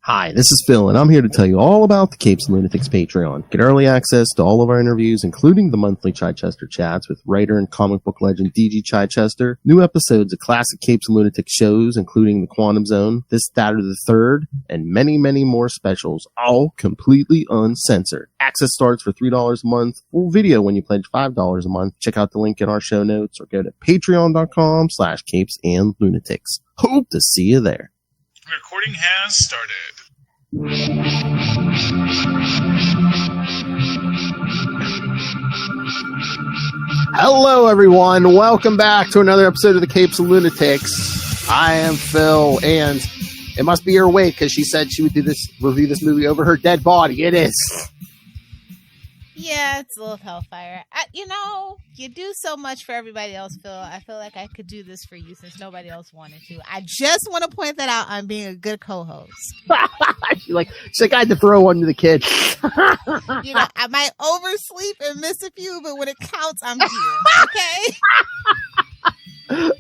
Hi, this is Phil, and I'm here to tell you all about the Capes and Lunatics Patreon. Get early access to all of our interviews, including the monthly Chichester chats with writer and comic book legend DG Chichester, new episodes of classic Capes and Lunatics shows, including The Quantum Zone, This, That, or the Third, and many, many more specials, all completely uncensored. Access starts for $3 a month, full video when you pledge $5 a month. Check out the link in our show notes or go to patreon.com/CapesandLunatics. Hope to see you there. Recording has started. Hello, everyone. Welcome back to another episode of the Capes and Lunatics. I am Phil, and it must be her weight because she said she would review this movie over her dead body. It is. Yeah, it's a little hellfire. You do so much for everybody else, Phil. I feel like I could do this for you since nobody else wanted to. I just want to point that out. I'm being a good co-host. she's like, I had to throw one to the kid. I might oversleep and miss a few, but when it counts, I'm here. Okay?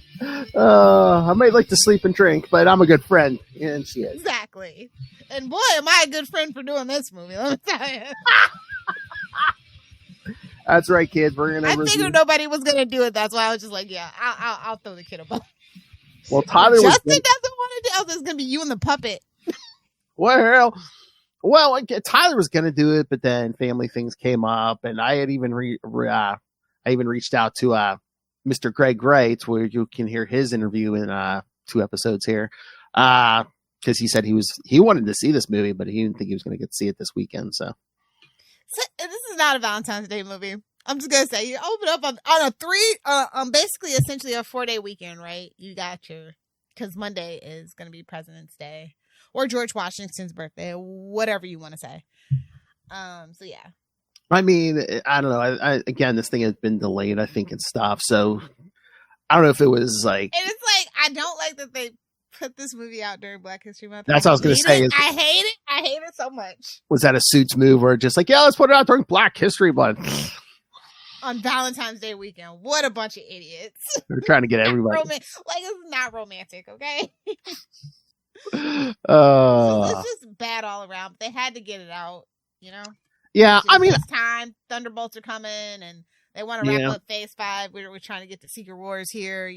I might like to sleep and drink, but I'm a good friend, and she is. Exactly. And boy, am I a good friend for doing this movie. Let me tell you. That's right, kids. We're gonna. I figured nobody was gonna do it. That's why I was just like, yeah, I'll throw the kid a bone. Well, Tyler Justin doesn't want to do it. It's gonna be you and the puppet. Well, Tyler was gonna do it, but then family things came up, and I had even reached out to Mr. Greg Wright, where you can hear his interview in 2 episodes here, because he said he wanted to see this movie, but he didn't think he was gonna get to see it this weekend. So this is not a Valentine's Day movie. I'm just gonna say you open up on a basically essentially a 4-day weekend, right? You got because Monday is gonna be President's Day or George Washington's birthday, whatever you want to say. So yeah. I mean, I don't know. Again, this thing has been delayed, I think, and stuff. So I don't know if it was like. And it's like I don't like that they put this movie out during Black History Month. That's what I was going to say. I hate it. I hate it so much. Was that a Suits move or just like, yeah, let's put it out during Black History Month? On Valentine's Day weekend. What a bunch of idiots. They're trying to get everybody. It's not romantic, okay? So it's just bad all around. They had to get it out, Yeah, I mean. This time, Thunderbolts are coming and they want to wrap up Phase 5. We're trying to get to Secret Wars here,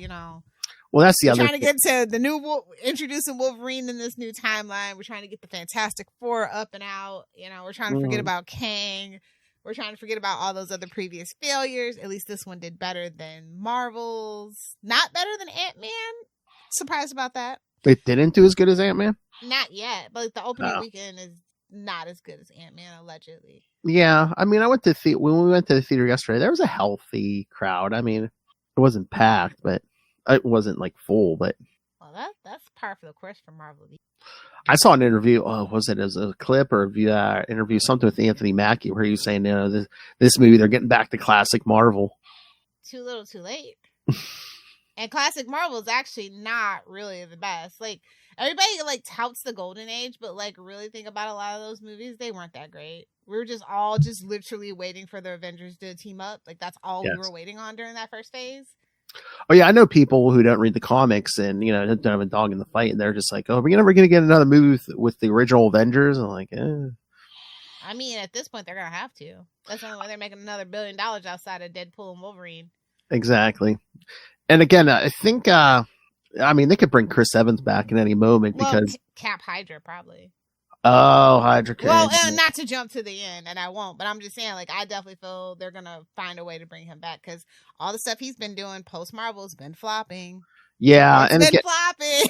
Well, that's the other trying to get to the new introducing Wolverine in this new timeline. We're trying to get the Fantastic Four up and out. We're trying to forget about Kang. We're trying to forget about all those other previous failures. At least this one did better than Marvel's. Not better than Ant-Man. Surprised about that. It didn't do as good as Ant-Man? Not yet, but the opening weekend is not as good as Ant-Man, allegedly. Yeah, I mean, when we went to the theater yesterday, there was a healthy crowd. I mean, it wasn't packed, but it wasn't like full, but well, that's par for the course for Marvel. I saw an interview. Was it as a clip or interview something with Anthony Mackie where he was saying, this movie they're getting back to classic Marvel. Too little, too late. And classic Marvel is actually not really the best. Like everybody touts the golden age, but really think about a lot of those movies, they weren't that great. We were just literally waiting for the Avengers to team up. Like that's all we were waiting on during that first phase. Oh yeah, I know people who don't read the comics and don't have a dog in the fight, and they're just like, "Oh, we're never going to get another movie with the original Avengers." I'm like, eh. I mean, at this point, they're gonna have to. That's the only way they're making another $1 billion outside of Deadpool and Wolverine. Exactly. And again, I think, they could bring Chris Evans back at any moment because Cap Hydra probably. Oh, Hydra. Well, not to jump to the end, and I won't, but I'm just saying, I definitely feel they're going to find a way to bring him back because all the stuff he's been doing post-Marvel has been flopping. Yeah. It's been flopping.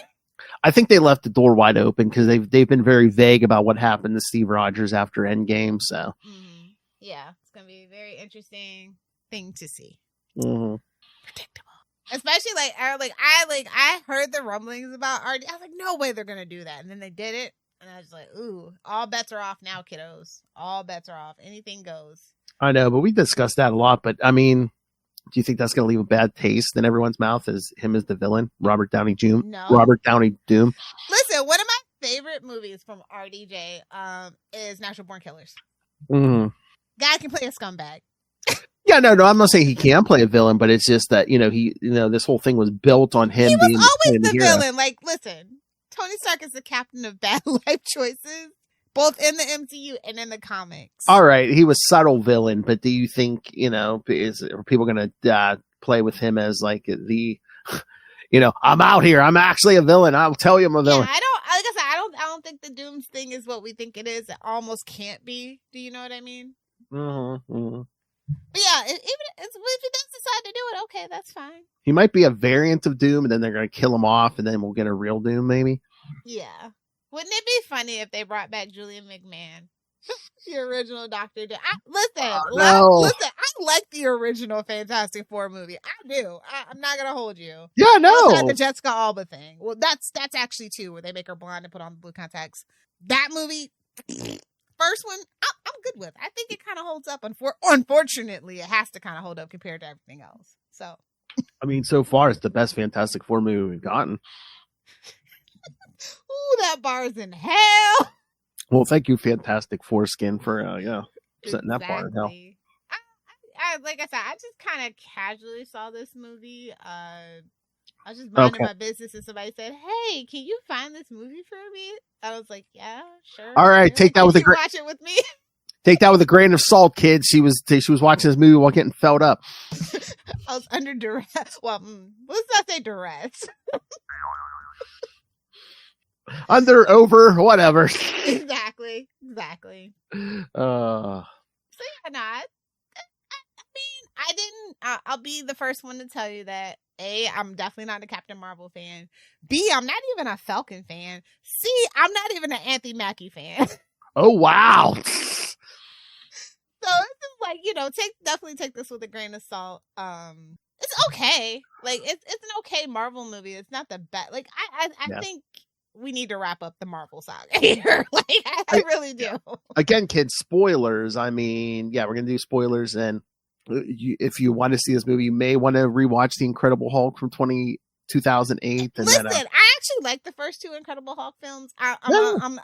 I think they left the door wide open because they've been very vague about what happened to Steve Rogers after Endgame, so. Mm-hmm. Yeah, it's going to be a very interesting thing to see. Mm-hmm. Predictable. Especially I heard the rumblings about RD. I was like, no way they're going to do that. And then they did it. And I was like, ooh, all bets are off now, kiddos. All bets are off. Anything goes. I know, but we discussed that a lot. But, I mean, do you think that's going to leave a bad taste in everyone's mouth as him as the villain? Robert Downey Doom? No. Robert Downey Doom? Listen, one of my favorite movies from RDJ is Natural Born Killers. Mm-hmm. Guy can play a scumbag. Yeah, no, I'm not saying he can play a villain, but it's just that, he, this whole thing was built on him being always the villain. Like, listen, Tony Stark is the captain of bad life choices, both in the MCU and in the comics. All right, he was subtle villain, but do you think, are people going to play with him as like the, I'm out here, I'm actually a villain, I'll tell you I'm a villain. Yeah, I don't think the Dooms thing is what we think it is. It almost can't be. Do you know what I mean? Mm-hmm. But yeah, if he does decide to do it, okay, that's fine. He might be a variant of Doom, and then they're going to kill him off, and then we'll get a real Doom, maybe. Yeah. Wouldn't it be funny if they brought back Julian McMahon, the original Doctor Doom? Listen, I like the original Fantastic Four movie. I do. I'm not gonna hold you. Yeah, no. The Jessica Alba thing. Well, that's actually two, where they make her blind and put on the blue contacts. That movie, first one, I'm good with. I think it kind of holds up. Unfortunately, it has to kind of hold up compared to everything else. So, I mean, so far it's the best Fantastic Four movie we've gotten. Ooh, that bar's in hell. Well, thank you, Fantastic Foreskin, for setting that bar in hell. Like I said, I just kind of casually saw this movie. I was just minding my business, and somebody said, "Hey, can you find this movie for me?" I was like, "Yeah, sure." All right, take that with a watch it with me. Take that with a grain of salt, kids. She was watching this movie while getting felt up. I was under duress. Well, let's not say duress. Under, over, whatever. Exactly. So yeah, I didn't. I'll be the first one to tell you that A, I'm definitely not a Captain Marvel fan. B, I'm not even a Falcon fan. C, I'm not even an Anthony Mackie fan. Oh wow. So it's just like, definitely take this with a grain of salt. It's okay. Like it's an okay Marvel movie. It's not the best. Like I think we need to wrap up the Marvel saga here. Like I really do. Again, kids, spoilers. I mean, yeah, we're gonna do spoilers, and if you want to see this movie, you may want to rewatch The Incredible Hulk from 2008. And listen, I actually like the first two Incredible Hulk films. I'm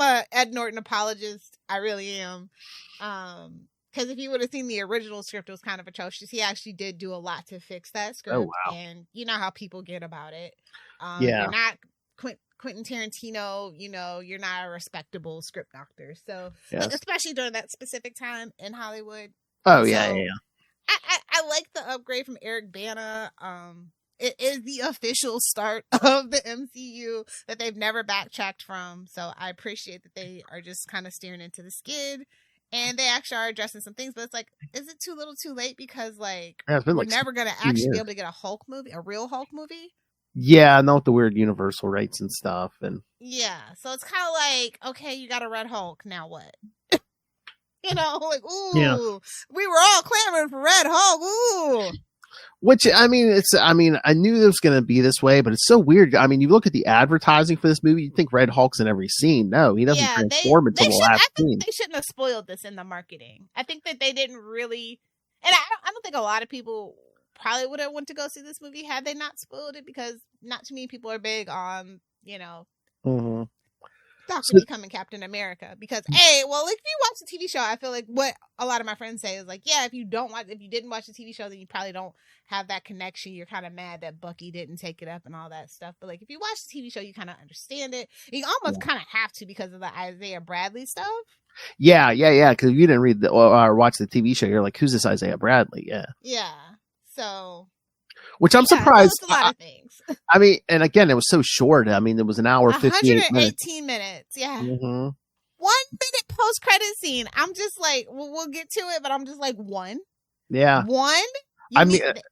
a Ed Norton apologist. I really am. Because if you would have seen the original script, it was kind of atrocious. He actually did do a lot to fix that script. Oh, wow. And you know how people get about it. Yeah. You're not Quentin Tarantino, you're not a respectable script doctor. So, yes. Especially during that specific time in Hollywood. Oh, yeah. I like the upgrade from Eric Bana. It is the official start of the MCU that they've never backtracked from. So I appreciate that they are just kind of steering into the skid. And they actually are addressing some things, but it's like, is it too little too late? Because we're never going to actually be able to get a Hulk movie, a real Hulk movie. Yeah, not with the weird Universal rights and stuff. And yeah, so it's kind of like, okay, you got a Red Hulk, now what? Ooh, yeah. We were all clamoring for Red Hulk, ooh. Which, I mean, I knew it was going to be this way, but it's so weird. I mean, you look at the advertising for this movie, you think Red Hulk's in every scene. No, he doesn't transform until the last scene. They shouldn't have spoiled this in the marketing. I think that they didn't really, and I don't think a lot of people probably would have went to go see this movie had they not spoiled it, because not too many people are big on, Mm-hmm. Doctor becoming Captain America. Because if you watch the TV show, I feel like what a lot of my friends say is like, yeah, if you didn't watch the TV show, then you probably don't have that connection. You're kind of mad that Bucky didn't take it up and all that stuff. But like, if you watch the TV show, you kind of understand it. You almost kind of have to, because of the Isaiah Bradley stuff. Yeah. Because if you didn't read or watch the TV show, you're like, who's this Isaiah Bradley? Yeah. So. Which I'm surprised. A lot of things. I mean, and again, it was so short. I mean, it was an hour, 58 minutes. minutes. Yeah. Mm-hmm. 1 minute post-credit scene. I'm just like, we'll get to it, but I'm just like, one? Yeah. One?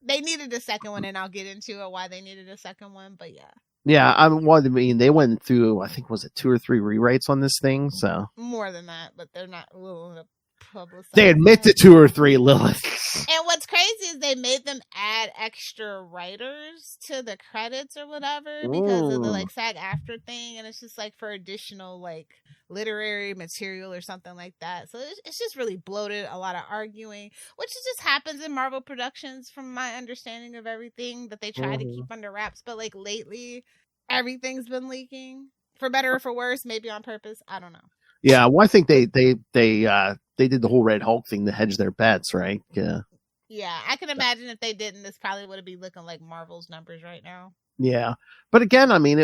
They needed a second one, and I'll get into it why they needed a second one, but yeah. Yeah, they went through, I think, was it 2 or 3 rewrites on this thing? So more than that, but they're not willing to publicize. They admit to 2 or 3, Lilith. And what's crazy is they made them add extra writers to the credits or whatever because of the SAG-AFTRA thing, and it's just like for additional literary material or something like that. So it's just really bloated, a lot of arguing, which just happens in Marvel productions from my understanding of everything that they try to keep under wraps. But lately, everything's been leaking, for better or for worse, maybe on purpose. I don't know. Yeah, well, I think they did the whole Red Hulk thing to hedge their bets, right? Yeah, I can imagine if they didn't, this probably would be looking like Marvel's numbers right now. Yeah, but again, I mean,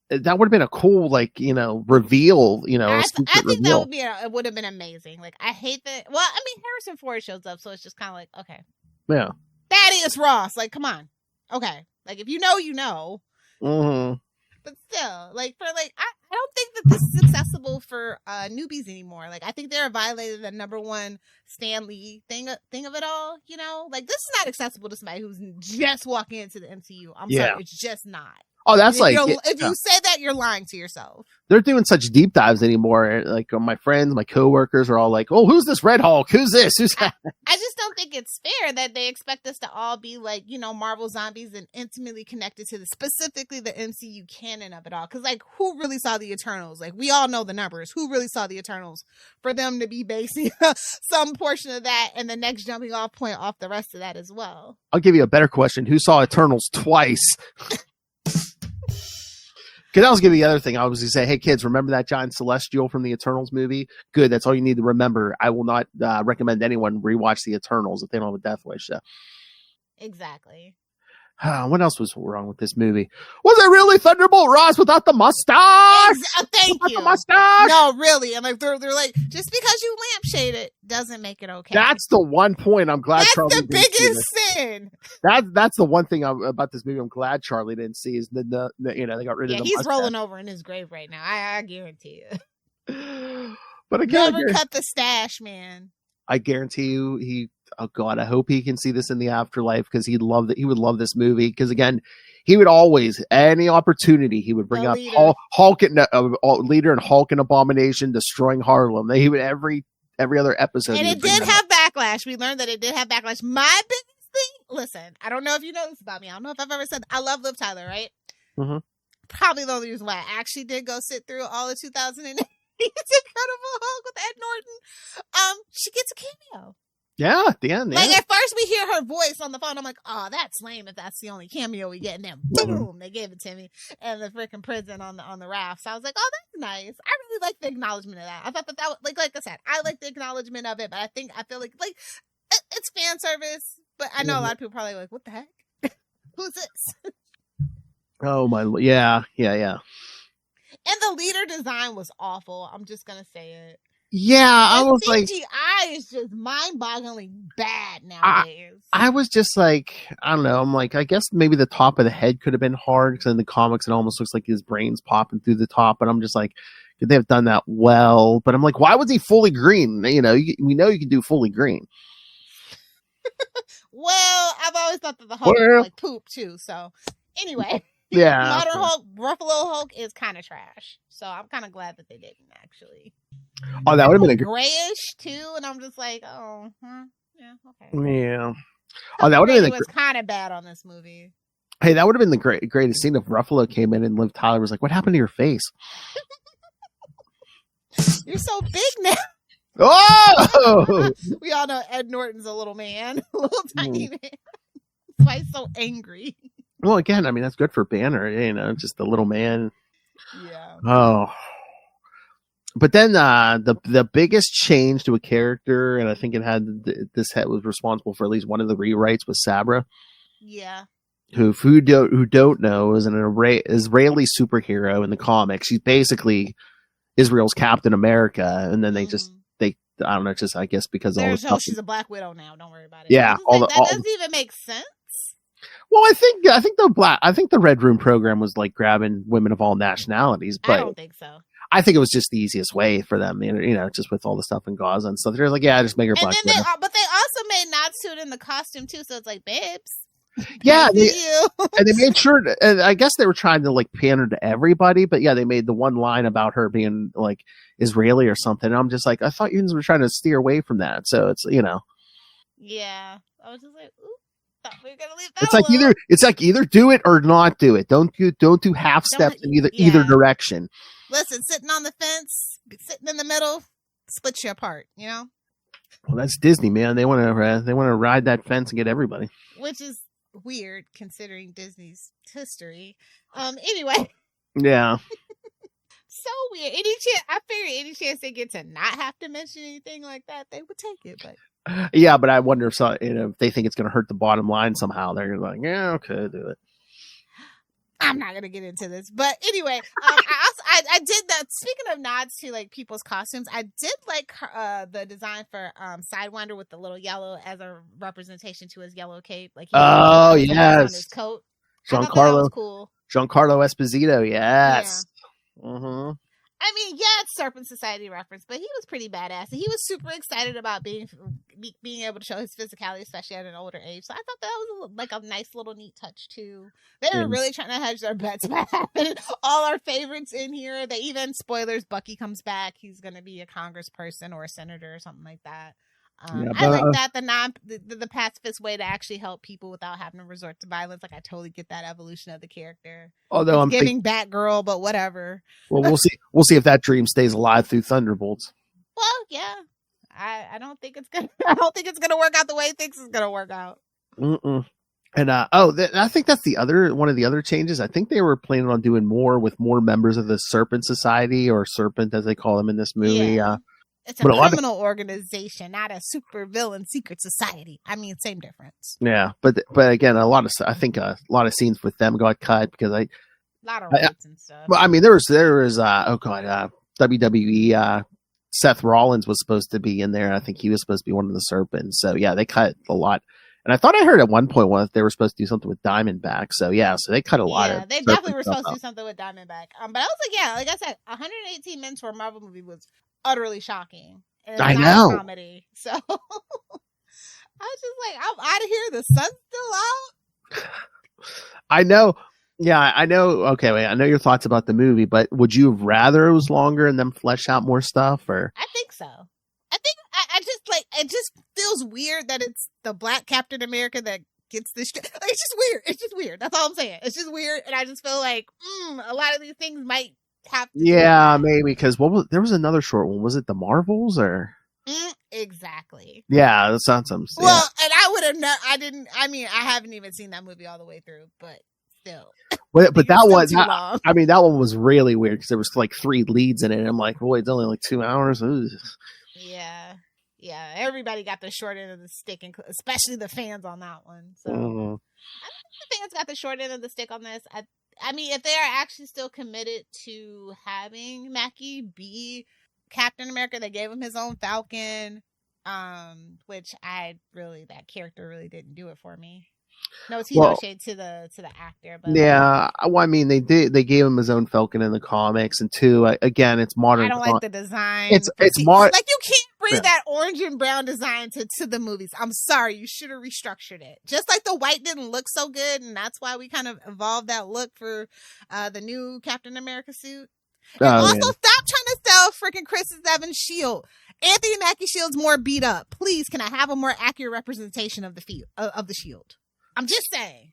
that would have been a cool, like, reveal, I secret think that reveal. would be it would have been amazing. Like, I hate that. Well, I mean, Harrison Ford shows up, so it's just kind of like, okay, Yeah. Thaddeus Ross. Like, come on, okay. Like, if you know, you know. Mm-hmm. But still, like, I don't think that this is accessible for newbies anymore. Like, I think they're violating the number one Stan Lee thing of it all. Like, this is not accessible to somebody who's just walking into the MCU. I'm sorry, it's just not. Oh, that's If you say that, you're lying to yourself. They're doing such deep dives anymore. Like, my friends, my coworkers are all like, "Oh, who's this Red Hulk? Who's this? Who's that?" I just don't think it's fair that they expect us to all be like, Marvel zombies and intimately connected to specifically the MCU canon of it all. Because, like, who really saw the Eternals? Like, we all know the numbers. Who really saw the Eternals? For them to be basing some portion of that and the next jumping off point off the rest of that as well. I'll give you a better question. Who saw Eternals twice? Because that was going to be the other thing. I was going to say, hey, kids, remember that giant celestial from the Eternals movie? Good. That's all you need to remember. I will not recommend anyone rewatch the Eternals if they don't have a Death Wish. So. Exactly. What else was wrong with this movie? Was it really Thunderbolt Ross without the mustache? Thank you. The mustache? No, really. And like they're like, just because you lampshade it doesn't make it okay. That's the one point I'm glad That's Charlie the didn't see biggest this. sin. That's the one thing about this movie I'm glad Charlie didn't see is they got rid of the mustache. He's rolling over in his grave right now. I guarantee you. But again, never cut the stash, man. I guarantee you oh God, I hope he can see this in the afterlife because he would love this movie because again, he would always any opportunity he would bring up Hulk and leader and Hulk and Abomination destroying Harlem. He would every other episode. And it did have backlash. We learned that it did have backlash. My biggest thing, listen, I don't know if you know this about me. I don't know if I've ever said I love Liv Tyler, right? Mm-hmm. Probably the only reason why I actually did go sit through all of 2008. It's Incredible Hulk with Ed Norton. She gets a cameo. Yeah, at the end. Like at first we hear her voice on the phone. I'm like, oh, that's lame if that's the only cameo we get. And then boom, they gave it to me. And the freaking prison on the raft. So I was like, oh, that's nice. I really like the acknowledgement of that. I thought that was, like I said, I like the acknowledgement of it, but I feel like it's fan service. But I know a lot of people probably like, what the heck? Who's this? Oh my, yeah. And the leader design was awful. I'm just gonna say it. Yeah, I was like, CGI is just mind-bogglingly bad nowadays. I was just like, I don't know. I'm like, I guess maybe the top of the head could have been hard because in the comics it almost looks like his brain's popping through the top. But I'm just like, could they have done that well? But I'm like, why was he fully green? We know you can do fully green. Well, I've always thought that the Hulk was like poop too. So anyway. Yeah. Modern Hulk, Ruffalo Hulk is kind of trash. So I'm kind of glad that they didn't actually. Oh, that would have been grayish too, and I'm just like, yeah, okay. Yeah. Oh, that would have been was kind of bad on this movie. Hey, that would have been the greatest scene if Ruffalo came in and Liv Tyler was like, "What happened to your face? You're so big now." Oh! We all know Ed Norton's a little man, a little tiny man. That's why he's so angry. Well, again, I mean that's good for Banner, just the little man. Yeah. Oh. But then the biggest change to a character, and I think it had this head was responsible for at least one of the rewrites, was Sabra. Yeah. Who don't know is an Israeli superhero in the comics. She's basically Israel's Captain America, and then they I don't know, just I guess because all the stuff. She's a Black Widow now. Don't worry about it. Yeah, that doesn't even make sense. Well, I think the Red Room program was like grabbing women of all nationalities, but I don't think so. I think it was just the easiest way for them, just with all the stuff in Gaza and stuff. They're like, yeah, just make her Black Widow. But they also made Natsuit in the costume too, so it's like, babes. Yeah, and they made sure. And I guess they were trying to like pander to everybody, but yeah, they made the one line about her being like Israeli or something. And I'm just like, I thought you were trying to steer away from that. So it's Yeah, I was just like, ooh. We were gonna leave that it's like either do it or not do it. Don't do half steps in either direction. Listen, sitting on the fence, sitting in the middle, splits you apart. Well, that's Disney, man. They want to ride that fence and get everybody. Which is weird considering Disney's history. Anyway. Yeah. So weird. I figure any chance they get to not have to mention anything like that, they would take it, but. Yeah, but I wonder if they think it's going to hurt the bottom line somehow. They're like, yeah, okay, do it. I'm not gonna get into this, but anyway, I did that. Speaking of nods to like people's costumes, I did like the design for Sidewinder with the little yellow as a representation to his yellow cape. Like oh on yes, his coat. I thought that was cool. Giancarlo Esposito, yes. Yeah. Mm-hmm. I mean, yeah, it's Serpent Society reference, but he was pretty badass. And he was super excited about being able to show his physicality, especially at an older age. So I thought that was like a nice little neat touch too. They were really trying to hedge their bets by having all our favorites in here. They even, spoilers, Bucky comes back. He's going to be a congressperson or a senator or something like that. I like that the pacifist way to actually help people without having to resort to violence. Like I totally get that evolution of the character. Although I'm giving Batgirl, but whatever. Well, we'll see. We'll see if that dream stays alive through Thunderbolts. Well, yeah, I don't think it's gonna. I don't think it's gonna work out the way it thinks it's gonna work out. Mm-mm. And I think that's one of the other changes. I think they were planning on doing more with more members of the Serpent Society, or Serpent as they call them in this movie. Yeah. It's a criminal organization, not a super villain secret society. I mean, same difference. Yeah, but again, I think a lot of scenes with them got cut because a lot of rights and stuff. Well, I mean, there was WWE. Seth Rollins was supposed to be in there. I think he was supposed to be one of the Serpents. So yeah, they cut a lot. And I thought I heard at one point they were supposed to do something with Diamondback. So yeah, so they cut a lot. Yeah, they definitely were supposed to do something with Diamondback. But I was like, yeah, like I said, 118 minutes for a Marvel movie was utterly shocking. And I know. Comedy. So I was just like, I'm out of here. The sun's still out. I know. Yeah, I know. Okay, wait. I know your thoughts about the movie, but would you have rather it was longer and then flesh out more stuff? Or I think so. I think I just like it. Just feels weird that it's the Black Captain America that gets this. Like, it's just weird. It's just weird. That's all I'm saying. It's just weird, and I just feel like a lot of these things might. Yeah, maybe because there was another short one. Was it the Marvels or? Exactly. Yeah, that sounds some. Well, and I would have. I didn't. I mean, I haven't even seen that movie all the way through, but still. But that one, I mean, that one was really weird because there was like 3 leads in it. And I'm like, boy, it's only like 2 hours. Ugh. Yeah. Everybody got the short end of the stick, especially the fans on that one. So I think the fans got the short end of the stick on this. I mean, if they are actually still committed to having Mackie be Captain America, they gave him his own Falcon, which that character really didn't do it for me. No, it's no shade to the actor, but yeah. Well, I mean, they gave him his own Falcon in the comics, and 2, again, it's modern. I don't like the design. It's modern. Like you can't bring that orange and brown design to the movies. I'm sorry, you should have restructured it. Just like the white didn't look so good, and that's why we kind of evolved that look for the new Captain America suit. And stop trying to sell freaking Chris Evans' shield. Anthony Mackie shield's more beat up. Please, can I have a more accurate representation of the shield? I'm just saying.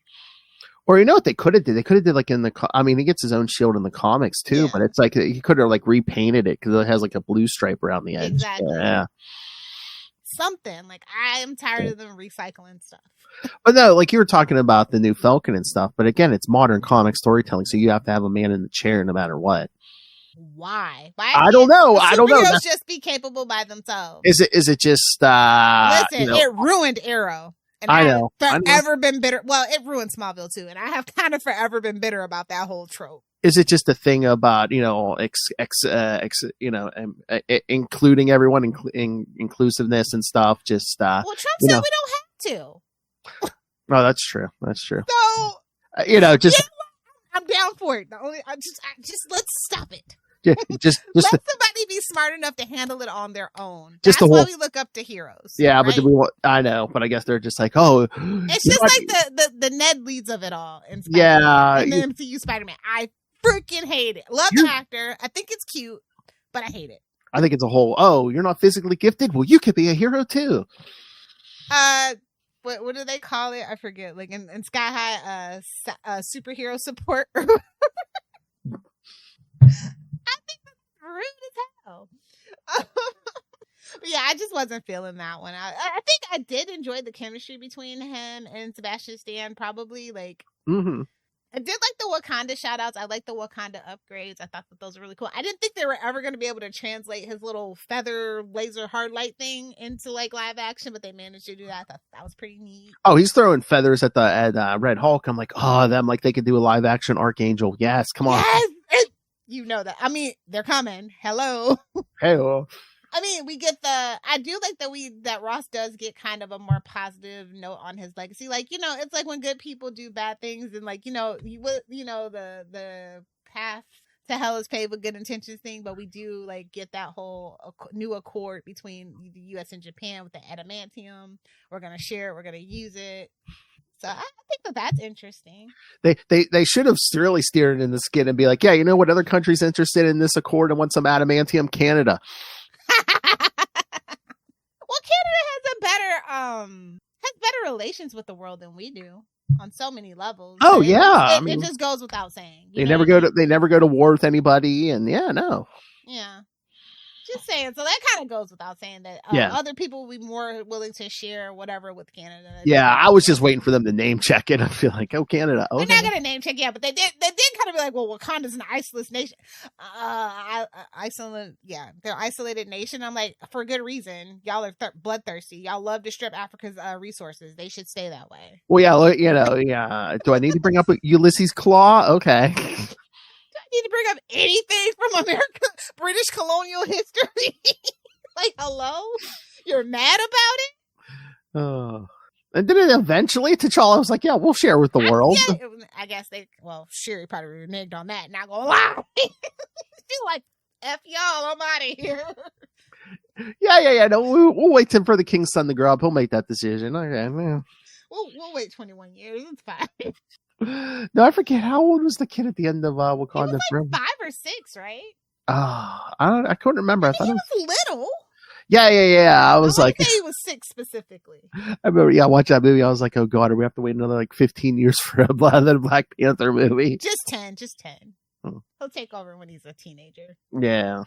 Or you know what they could have did? They could have did like in the. I mean, he gets his own shield in the comics too, but it's like he could have like repainted it because it has like a blue stripe around the edge. Exactly. Yeah. Something like I am tired of them recycling stuff. But no, like you were talking about the new Falcon and stuff. But again, it's modern comic storytelling, so you have to have a man in the chair no matter what. Why I don't know. I don't know. Superheroes just be capable by themselves. Is it just? Listen, it ruined Arrow. And I know. Forever been bitter. Well, it ruined Smallville too, and I have kind of forever been bitter about that whole trope. Is it just a thing about including everyone, inclusiveness and stuff? Just well, Trump said we don't have to. Oh, that's true. That's true. So I'm down for it. I just let's stop it. Just let somebody be smart enough to handle it on their own. That's why we look up to heroes. Yeah, right? but I know, but I guess they're just like, oh, it's just like the Ned leads of it all. In Spider-Man. In the MCU Spider-Man, I freaking hate it. Love the actor. I think it's cute, but I hate it. I think it's a whole. Oh, you're not physically gifted. Well, you could be a hero too. What do they call it? I forget. Like in Sky High, superhero support. I think that's rude as hell. But yeah, I just wasn't feeling that one. I think I did enjoy the chemistry between him and Sebastian Stan. Probably like, I did like the Wakanda shout-outs. I like the Wakanda upgrades. I thought that those were really cool. I didn't think they were ever going to be able to translate his little feather laser hard light thing into like live action, but they managed to do that. I thought that was pretty neat. Oh, he's throwing feathers at Red Hulk. I'm like, them like they could do a live action Archangel. Yes, come on. Yes! You know that. I mean, they're coming. Hello. Hello. I mean, we get I do like that Ross does get kind of a more positive note on his legacy. Like, it's like when good people do bad things and like, the path to hell is paved with good intentions thing, but we do like get that whole new accord between the US and Japan with the adamantium. We're going to share it. We're going to use it. So I think that's interesting. They should have really steered it in the skin and be like, yeah, you know what other country's interested in this accord and want some adamantium? Canada. Well, Canada has better relations with the world than we do on so many levels. Oh yeah, it just goes without saying. They never go to war with anybody, and yeah. Just saying. So that kind of goes without saying that other people will be more willing to share whatever with Canada. Yeah, I was just waiting for them to name check it. I feel like, Canada. Okay. They're not going to name check, but they did kind of be like, well, Wakanda's an isolated nation. They're isolated nation. I'm like, for good reason. Y'all are bloodthirsty. Y'all love to strip Africa's resources. They should stay that way. Well, yeah, Do I need to bring up Ulysses Claw? Okay. Need to bring up anything from America, British colonial history? Like, hello? You're mad about it? Oh. And then eventually T'Challa was like, yeah, we'll share with the world. I guess Shuri probably reneged on that, not gonna lie. She's like, F y'all, I'm out of here. Yeah. No, we'll wait for the king's son to grow up. He'll make that decision. Okay, man. We'll wait 21 years. It's fine. No, I forget how old was the kid at the end of Wakanda. He was like 5 or 6, right? I couldn't remember. I thought he was little. Yeah. I was like, he was 6 specifically. I remember. Yeah, watch that movie. I was like, oh god, do we have to wait another like 15 years for another Black Panther movie? Just 10. He'll take over when he's a teenager. Yeah.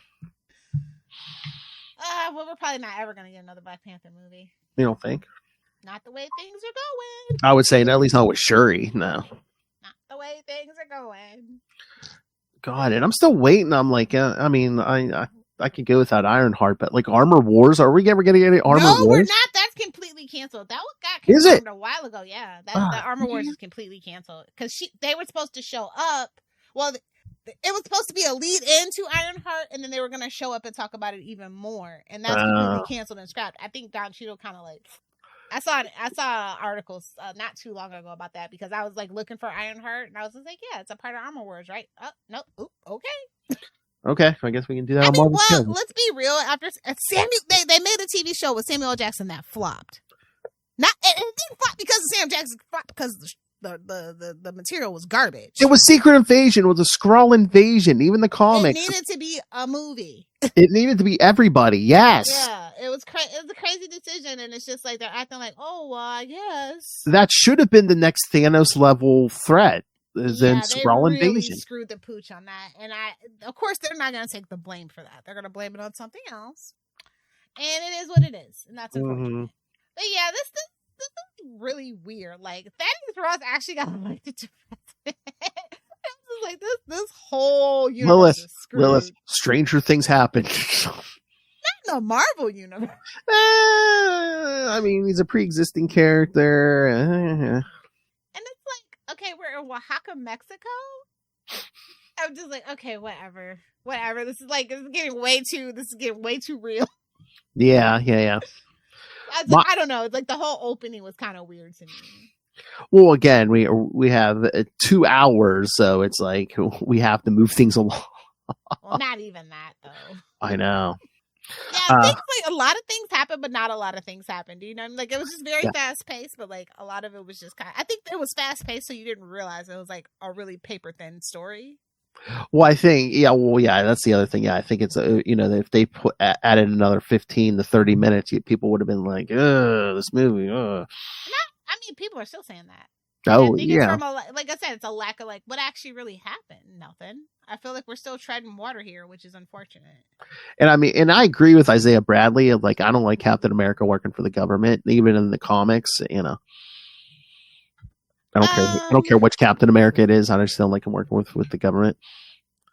Well, we're probably not ever gonna get another Black Panther movie. You don't think? Not the way things are going. I would say, at least not with Shuri. No. Not the way things are going. God, and I'm still waiting. I'm like, I could go without Ironheart, but like Armor Wars, are we ever going to get any Armor Wars? No, we're not. That's completely canceled. That one got confirmed a while ago. Yeah, that Armor Wars is completely canceled because they were supposed to show up. Well, it was supposed to be a lead into Ironheart, and then they were going to show up and talk about it even more, and that's completely canceled and scrapped. I think Don Cheadle kind of like. I saw articles not too long ago about that because I was like looking for Ironheart and I was just like, yeah, it's a part of Armor Wars, right? Oh, no, oop, okay. Okay, I guess we can do that. Let's be real. After they made a TV show with Samuel L. Jackson that flopped. It didn't flop because of Sam Jackson. Flopped because the material was garbage. It was Secret Invasion. It was a Skrull invasion. Even the comics. It needed to be a movie. It needed to be everybody. Yes. Yeah, it was a crazy decision, and it's just like they're acting like, oh, well, I guess that should have been the next Thanos level threat. Then Skrull invasion. Really screwed the pooch on that, and of course, they're not going to take the blame for that. They're going to blame it on something else, and it is what it is, and that's unfortunate. Mm-hmm. But yeah, this is really weird. Like Thaddeus Ross actually got elected to president. Like this whole universe is screwed. Lilith, stranger things happen. Not in the Marvel universe. I mean, he's a pre-existing character. And it's like, okay, we're in Oaxaca, Mexico. I'm just like, okay, whatever. This is getting way too real. Yeah. I don't know. It's like the whole opening was kind of weird to me. Well, again, we have 2 hours, so it's like we have to move things along. Well, not even that, though. I know. Yeah, things like a lot of things happen, but not a lot of things happened. You know, like it was just very fast paced, but like a lot of it was just I think it was fast paced, so you didn't realize it was like a really paper thin story. Well, I think, that's the other thing. Yeah, I think it's, if they added another 15 to 30 minutes, people would have been like, this movie, I mean, people are still saying that. Oh, yeah. Like I said, it's a lack of what actually really happened. Nothing. I feel like we're still treading water here, which is unfortunate. And I mean, and I agree with Isaiah Bradley. Like, I don't like Captain America working for the government, even in the comics, I don't care. I don't care which Captain America it is. I just don't like him working with the government.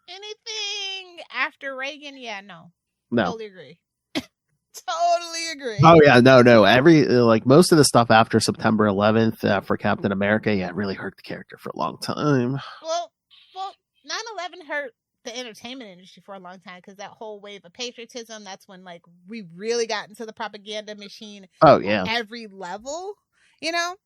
Anything after Reagan? Yeah, no. No. Totally agree. Totally agree. Oh yeah, no. Every most of the stuff after September 11th for Captain America, yeah, it really hurt the character for a long time. Well, 9/11 hurt the entertainment industry for a long time because that whole wave of patriotism. That's when like we really got into the propaganda machine. Oh yeah, at every level. You know,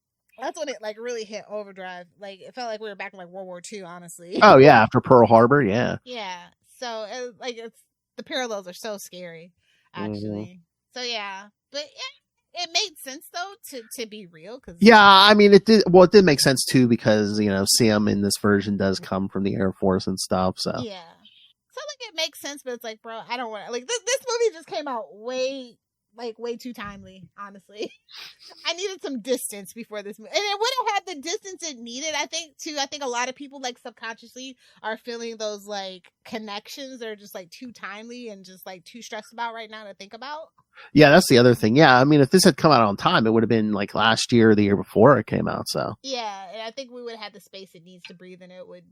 that's when it like really hit overdrive. Like it felt like we were back in like World War II. Honestly. Oh yeah, after Pearl Harbor, yeah. Yeah. So it's the parallels are so scary, actually. So yeah, but it made sense though to be real because yeah, I mean it did. Well, it did make sense too because Sam in this version does come from the Air Force and stuff. So yeah, so like it makes sense, but it's like, bro, I don't want like this movie just came out way too timely. Honestly, I needed some distance before this movie, and it would have had the distance it needed. I think a lot of people like subconsciously are feeling those like connections that are just like too timely and just like too stressed about right now to think about. Yeah, that's the other thing. Yeah, I mean, if this had come out on time, it would have been like last year or the year before it came out. So yeah, and I think we would have had the space it needs to breathe, and it would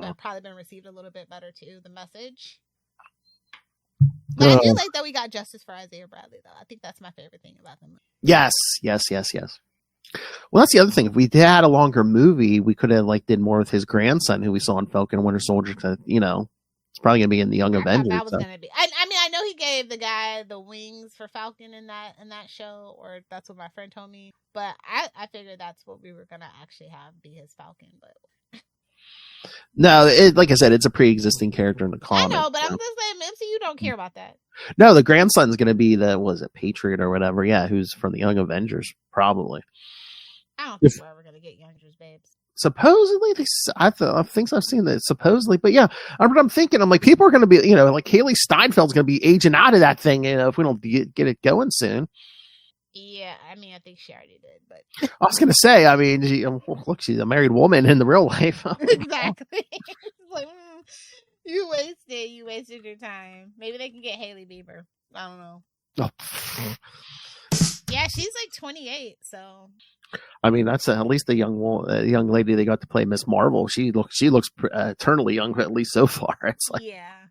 have probably been received a little bit better too. The message, but I do like that we got justice for Isaiah Bradley, though. I think that's my favorite thing about the movie. Yes. Well, that's the other thing. If we had a longer movie, we could have did more with his grandson, who we saw in Falcon and Winter Soldier. It's probably gonna be in the Young Avengers. That was gonna be. I mean, I know he gave the guy the wings for Falcon in that show, or that's what my friend told me. But I figured that's what we were gonna actually have be his Falcon. But no, like I said, it's a pre-existing character in the comic. I know, but I'm just saying, MCU don't care about that. No, the grandson's gonna be Patriot or whatever? Yeah, who's from the Young Avengers, probably. I don't think we're ever gonna get Youngers, babes. Supposedly, I think I've seen that. Supposedly, but yeah, I'm thinking, I'm like, people are going to be, like Haley Steinfeld's going to be aging out of that thing, if we don't get it going soon. Yeah, I mean, I think she already did, but I was going to say, I mean, she's a married woman in the real life. Exactly. Like, you wasted your time. Maybe they can get Haley Bieber. I don't know. Oh. Yeah, she's like 28, so. I mean, that's at least the young lady they got to play Miss Marvel. She looks eternally young, at least so far. It's like, yeah,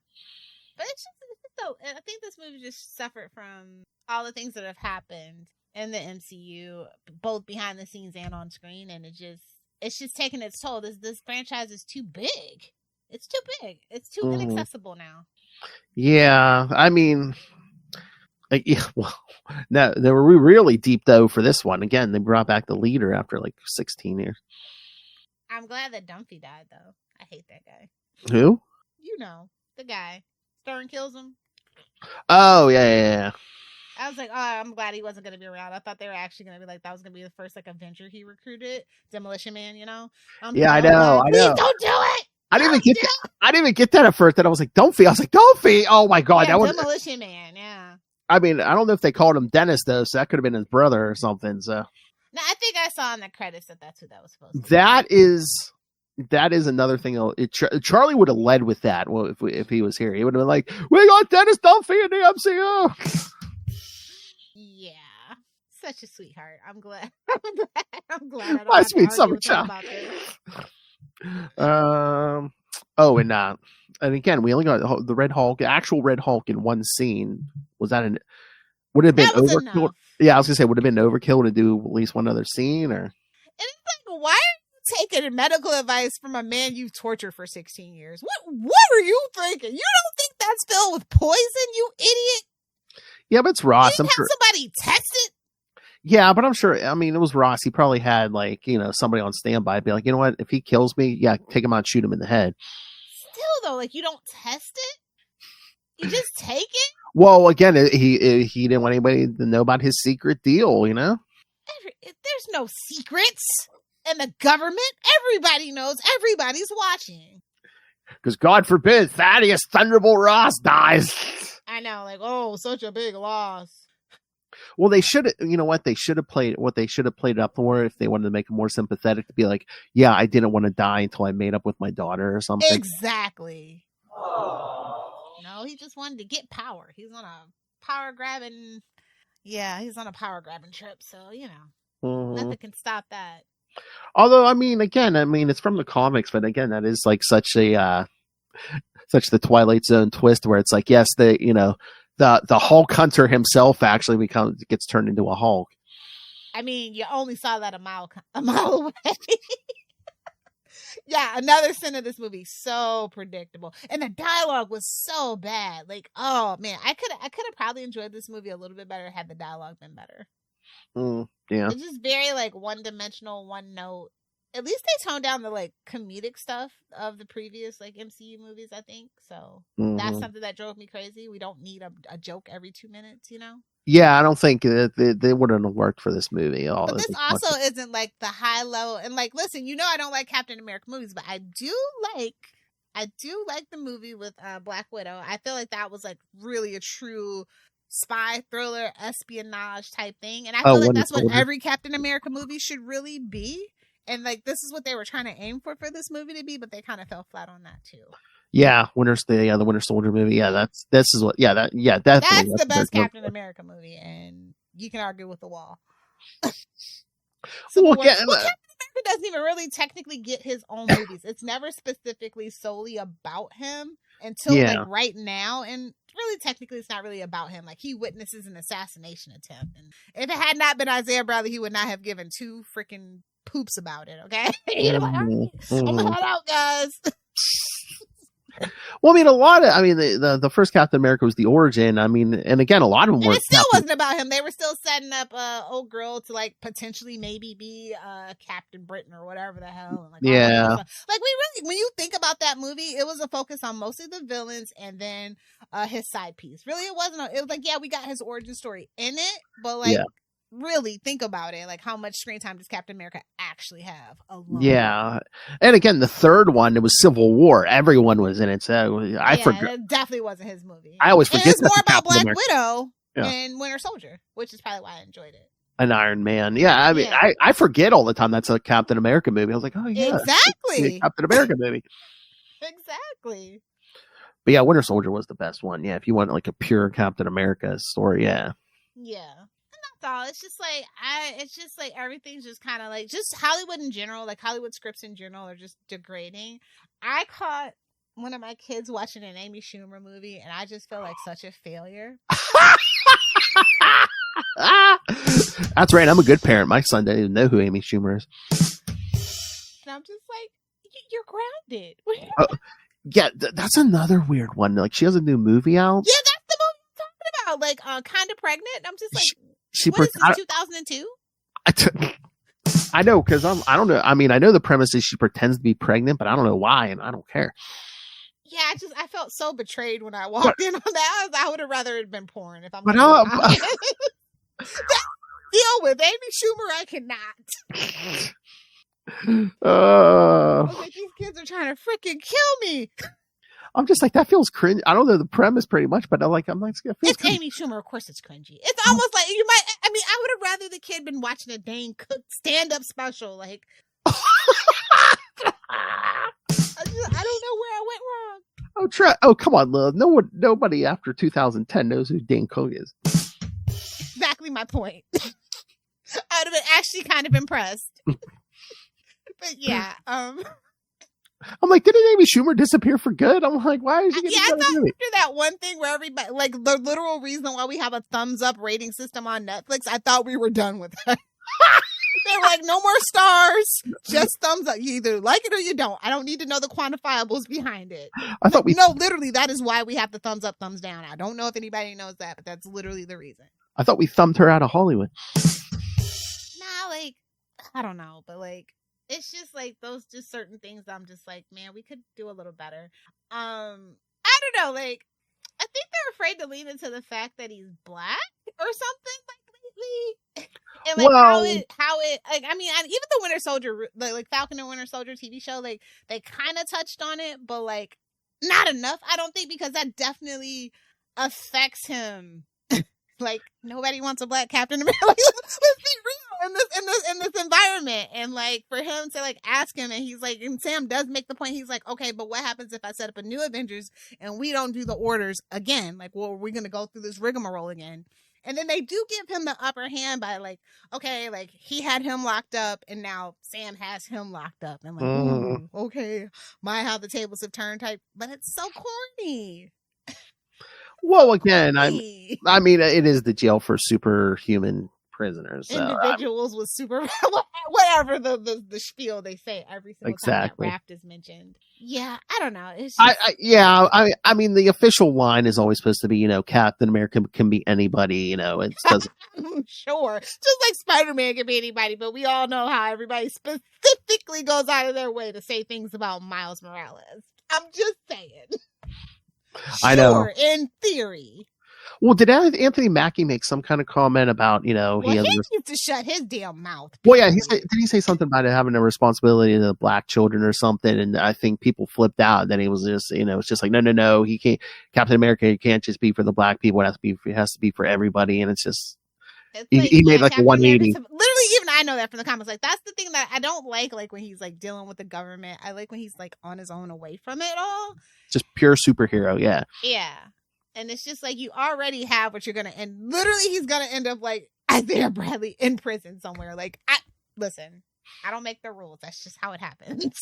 but it's just so. I think this movie just suffered from all the things that have happened in the MCU, both behind the scenes and on screen, and it's just taking its toll. This franchise is too big. It's too big. It's too inaccessible now. Yeah, I mean. No, they were really deep though for this one. Again, they brought back the leader after 16 years. I'm glad that Dunphy died though. I hate that guy. Who? The guy. Stern kills him. Oh yeah. I was like, oh, I'm glad he wasn't going to be around. I thought they were actually going to be like, that was going to be the first Avenger he recruited, Demolition Man. Yeah, I know. Please don't do it. I didn't even get that at first. Then I was like, Dunphy. I was like, Dunphy. Oh my god, that was Demolition Man. Yeah. I mean, I don't know if they called him Dennis though, so that could have been his brother or something. So. No, I think I saw in the credits that's who that was supposed to be. That is another thing. Charlie would have led with that. Well, if he was here, he would have been like, "We got Dennis Dunphy in the MCU." Yeah, such a sweetheart. I'm glad. I'm glad. I don't My have sweet to summer argue with him about this. And again, we only got the Red Hulk, the actual Red Hulk, in one scene. Would it have been overkill? Enough. Yeah, I was gonna say, would it have been overkill to do at least one other scene? Or and it's like, why are you taking medical advice from a man you've tortured for 16 years? What are you thinking? You don't think that's filled with poison, you idiot? Yeah, but it's Ross. I'm sure somebody test it. Yeah, but I'm sure. I mean, it was Ross. He probably had somebody on standby. Be like, you know what? If he kills me, yeah, take him out, shoot him in the head. Still though, you don't test it. You just take it. Well, again, he didn't want anybody to know about his secret deal. There's no secrets in the government. Everybody knows. Everybody's watching. Because God forbid Thaddeus Thunderbolt Ross dies. I know, such a big loss. Well, they should. You know what? They should have played it up for if they wanted to make him more sympathetic. To be like, yeah, I didn't want to die until I made up with my daughter or something. Exactly. No, he just wanted to get power. He's on a power grabbing. Yeah, he's on a power grabbing trip. So nothing can stop that. Although, I mean, again, it's from the comics, but again, that is like such the Twilight Zone twist where it's like, yes, the Hulk Hunter himself actually gets turned into a Hulk. I mean, you only saw that a mile away. Yeah, another sin of this movie, so predictable, and the dialogue was so bad. Like, oh man, I could have probably enjoyed this movie a little bit better had the dialogue been better. Yeah, it's just very like one dimensional, one note. At least they toned down the like comedic stuff of the previous like MCU movies, I think. So that's something that drove me crazy. We don't need a joke every 2 minutes, you know? Yeah, I don't think they wouldn't have worked for this movie at all. But this also isn't like the high level. And like, listen, you know, I don't like Captain America movies, but I do like the movie with Black Widow. I feel like that was like really a true spy thriller, espionage type thing. And I feel like that's what every Captain America movie should really be. And like, this is what they were trying to aim for this movie to be, but they kind of fell flat on that too. Yeah, the Winter Soldier movie. Yeah, that's the best Captain America movie, and you can argue with the wall. Captain America doesn't even really technically get his own movies. It's never specifically solely about him until like right now, and really technically it's not really about him. Like, he witnesses an assassination attempt, and if it had not been Isaiah Bradley, he would not have given two freaking poops about it. Okay, I'm gonna head out, guys. Well, the first Captain America was the origin. And again, a lot of them were. It still wasn't about him. They were still setting up old girl to like potentially maybe be Captain Britain or whatever the hell. Like, like when you think about that movie, it was a focus on mostly the villains and then his side piece. Really, it wasn't. It was like, yeah, we got his origin story in it, but like. Yeah. Really think about it, like how much screen time does Captain America actually have alone? Yeah, and again, the third one, it was Civil War. Everyone was in it, so I forgot. It definitely wasn't his movie. I always forget. It's more about Black Widow and Winter Soldier, which is probably why I enjoyed it. An Iron Man, I forget all the time that's a Captain America movie. I was like, oh yeah, exactly, Captain America movie. Exactly. But yeah, Winter Soldier was the best one. Yeah, if you want like a pure Captain America story, yeah. All. It's just like everything's just kind of like just Hollywood in general, like Hollywood scripts in general are just degrading. I caught one of my kids watching an Amy Schumer movie, and I just feel like such a failure. That's right. I'm a good parent. My son doesn't even know who Amy Schumer is. And I'm just like, you're grounded. Yeah, that's another weird one. Like, she has a new movie out. Yeah, that's the movie I'm talking about. Like, kind of pregnant. I'm just like. What is this, 2002? I know, because I don't know. I know the premise is she pretends to be pregnant, but I don't know why, and I don't care. Yeah, I felt so betrayed when I walked in on that. I would have rather it been porn if I'm. But deal with Amy Schumer, I cannot. I was like, these kids are trying to freaking kill me. I'm just like, that feels cringe. I don't know the premise pretty much, but I'm like, it's cringy. Amy Schumer. Of course, it's cringy. It's almost like you might. I would have rather the kid been watching a Dane Cook stand-up special. Like, I don't know where I went wrong. Oh, come on, Lil. Nobody after 2010 knows who Dane Cook is. Exactly my point. I would have been actually kind of impressed. But yeah, I'm like, didn't Amy Schumer disappear for good? I'm like, why is she getting I thought after that one thing where everybody, like, the literal reason why we have a thumbs up rating system on Netflix, I thought we were done with that. They were like, no more stars, just thumbs up. You either like it or you don't. I don't need to know the quantifiables behind it. Literally, that is why we have the thumbs up, thumbs down. I don't know if anybody knows that, but that's literally the reason. I thought we thumbed her out of Hollywood. Nah, like, I don't know, but like, it's just like those just certain things I'm just like, man, we could do a little better. I don't know, like, I think they're afraid to lean into the fact that he's black or something like lately. And like how it like, I mean, even the Winter Soldier, like Falcon and Winter Soldier TV show, like they kind of touched on it, but like not enough, I don't think, because that definitely affects him. Like, nobody wants a black Captain America. Like, let's be real in this environment. And like, for him to like ask him, and he's like, and Sam does make the point. He's like, okay, but what happens if I set up a new Avengers and we don't do the orders again? Like, well, are we gonna go through this rigmarole again? And then they do give him the upper hand by like, okay, like he had him locked up and now Sam has him locked up. And like, ooh, okay, my how the tables have turned type. But it's so corny. Well, again, I mean, it is the jail for superhuman prisoners. So, individuals with super whatever the spiel they say every single time that raft is mentioned. Yeah, I don't know. It's just... I mean, the official line is always supposed to be, Captain America can be anybody. It doesn't. Sure, just like Spider-Man can be anybody, but we all know how everybody specifically goes out of their way to say things about Miles Morales. I'm just saying. I know. In theory. Well, did Anthony Mackie make some kind of comment about, he needs to shut his damn mouth. Well, yeah, did he say something about it having a responsibility to the black children or something? And I think people flipped out. And then he was just, it's just like, no, he can't. Captain America, he can't just be for the black people. It has to be for everybody. And it's just, he made like a 180. Literally, even I know that from the comments. Like, that's the thing that I don't like when he's like dealing with the government. I like when he's like on his own away from it all. Just pure superhero, yeah. Yeah. And it's just like you already have what you're going to end. Literally, he's going to end up like Isaiah Bradley in prison somewhere. Like, listen, I don't make the rules. That's just how it happens.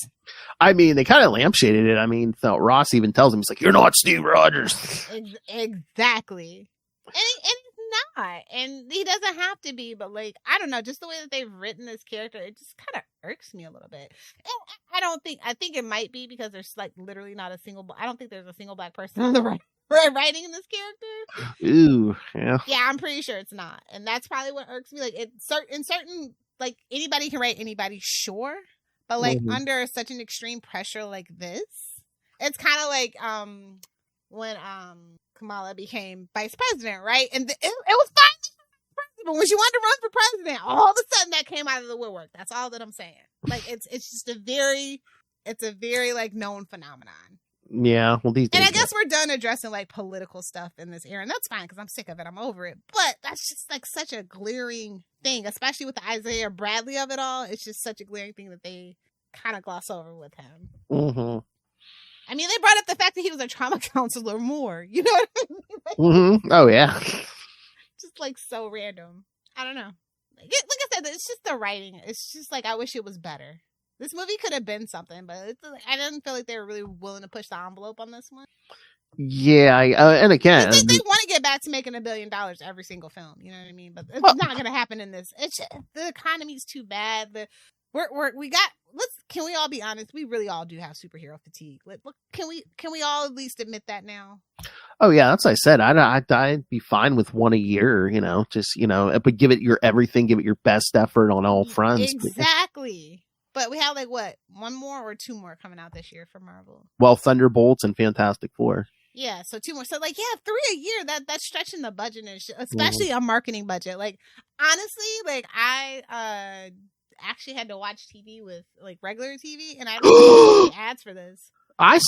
I mean, they kind of lampshaded it. I mean, Ross even tells him, he's like, you're not Steve Rogers. Exactly. And he's not. And he doesn't have to be. But, like, I don't know. Just the way that they've written this character, it just kind of irks me a little bit. And I think it might be because there's, like, literally not a single, I don't think there's a single black person on the right. Writing in this character. Ooh, yeah. Yeah, I'm pretty sure it's not. And that's probably what irks me. Like, in certain, like, anybody can write anybody, sure. But, like, under such an extreme pressure like this, it's kind of like when Kamala became vice president, right? And it was fine. But when she wanted to run for president, all of a sudden that came out of the woodwork. That's all that I'm saying. Like, it's just a very, like, known phenomenon. Yeah, well, these days. And I guess we're done addressing like political stuff in this era, and that's fine because I'm sick of it. I'm over it. But that's just like such a glaring thing, especially with the Isaiah Bradley of it all. It's just such a glaring thing that they kind of gloss over with him. Mm-hmm. I mean, they brought up the fact that he was a trauma counselor more. You know what I mean? Oh yeah. Just like so random. I don't know. Like I said, it's just the writing. It's just like I wish it was better. This movie could have been something, but I didn't feel like they were really willing to push the envelope on this one. Yeah, and again, they want to get back to making $1 billion every single film. You know what I mean? But it's not going to happen in this. It's just, the economy's too bad. Can we all be honest? We really all do have superhero fatigue. Can we all at least admit that now? Oh yeah, that's what I said. I'd be fine with one a year. But give it your everything, give it your best effort on all fronts. Exactly. But we have like what, one more or two more coming out this year for Marvel? Well, Thunderbolts and Fantastic Four. Yeah, so two more. So like, yeah, 3 a year. That's stretching the budget, especially a marketing budget. Like honestly, like I actually had to watch TV with like regular TV, and I don't see ads for this. I've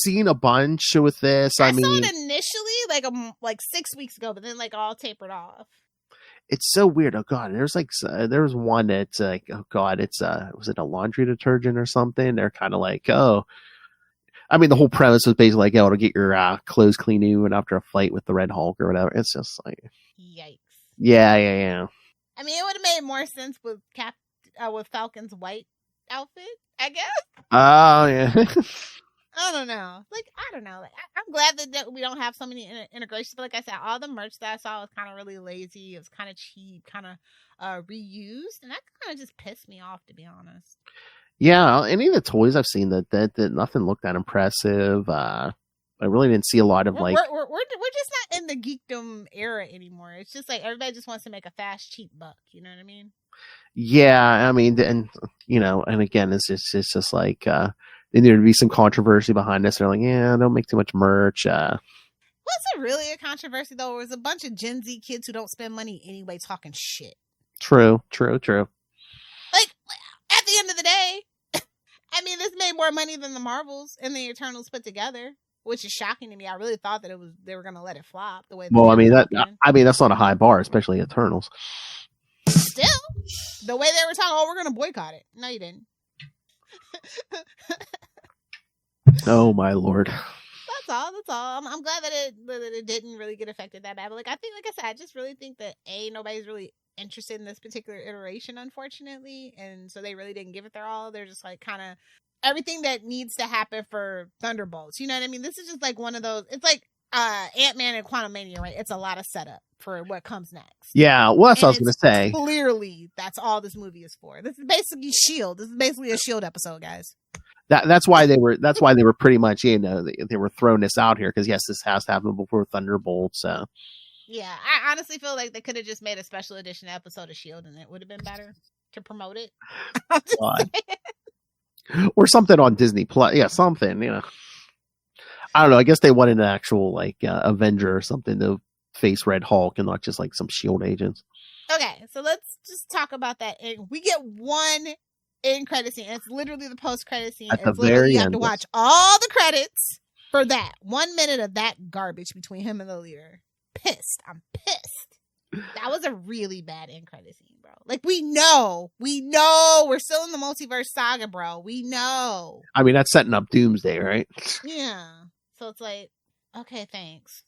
seen a bunch with this. I mean, saw it initially like 6 weeks ago, but then like all tapered off. It's so weird. Oh god, there's one that's like, oh god, it's was it a laundry detergent or something? They're kind of like, oh, I mean, the whole premise was basically like, oh, it'll get your clothes clean even after a fight with the Red Hulk or whatever. It's just like, yikes. Yeah. I mean, it would have made more sense with with Falcon's white outfit, I guess. Oh yeah. I don't know. Like, I don't know. Like, I'm glad that we don't have so many integrations. But like I said, all the merch that I saw was kind of really lazy. It was kind of cheap, kind of reused. And that kind of just pissed me off, to be honest. Yeah, any of the toys I've seen that nothing looked that impressive. I really didn't see a lot of we're just not in the geekdom era anymore. It's just like everybody just wants to make a fast, cheap buck. You know what I mean? Yeah, I mean, and again, it's just like there needed to be some controversy behind this. They're like, yeah, don't make too much merch. Was it really a controversy though? Or was a bunch of Gen Z kids who don't spend money anyway talking shit? True. Like at the end of the day, I mean, this made more money than the Marvels and the Eternals put together, which is shocking to me. I really thought that they were going to let it flop the way. Well, I mean that's not a high bar, especially Eternals. Still, the way they were talking, we're going to boycott it. No, you didn't. Oh my lord. That's all. I'm glad that it didn't really get affected that bad. But like I said, I just really think that nobody's really interested in this particular iteration, unfortunately, and so they really didn't give it their all. They're just like kind of everything that needs to happen for Thunderbolts. You know what I mean? This is just like one of those. It's like Ant-Man and Quantumania, right? It's a lot of setup for what comes next. Yeah, well, that's what I was going to say. Clearly, that's all this movie is for. This is basically S.H.I.E.L.D. This is basically a S.H.I.E.L.D. episode, guys. That's why they were pretty much, you know, they were throwing this out here because yes, this has to happen before Thunderbolts. So yeah, I honestly feel like they could have just made a special edition episode of S.H.I.E.L.D. and it would have been better to promote it. Or something on Disney Plus. Yeah, something. You know, I don't know. I guess they wanted an actual like Avenger or something to face Red Hulk and not just like some S.H.I.E.L.D. agents. Okay, so let's just talk about that. We get one end credit scene. It's literally the post credit scene. At the it's literally very you have end. to watch all the credits for that 1 minute of that garbage between him and the leader. Pissed. I'm pissed. That was a really bad end credit scene, bro. Like we know we're still in the multiverse saga, bro. We know. I mean, that's setting up Doomsday, right? Yeah. So it's like, okay, thanks.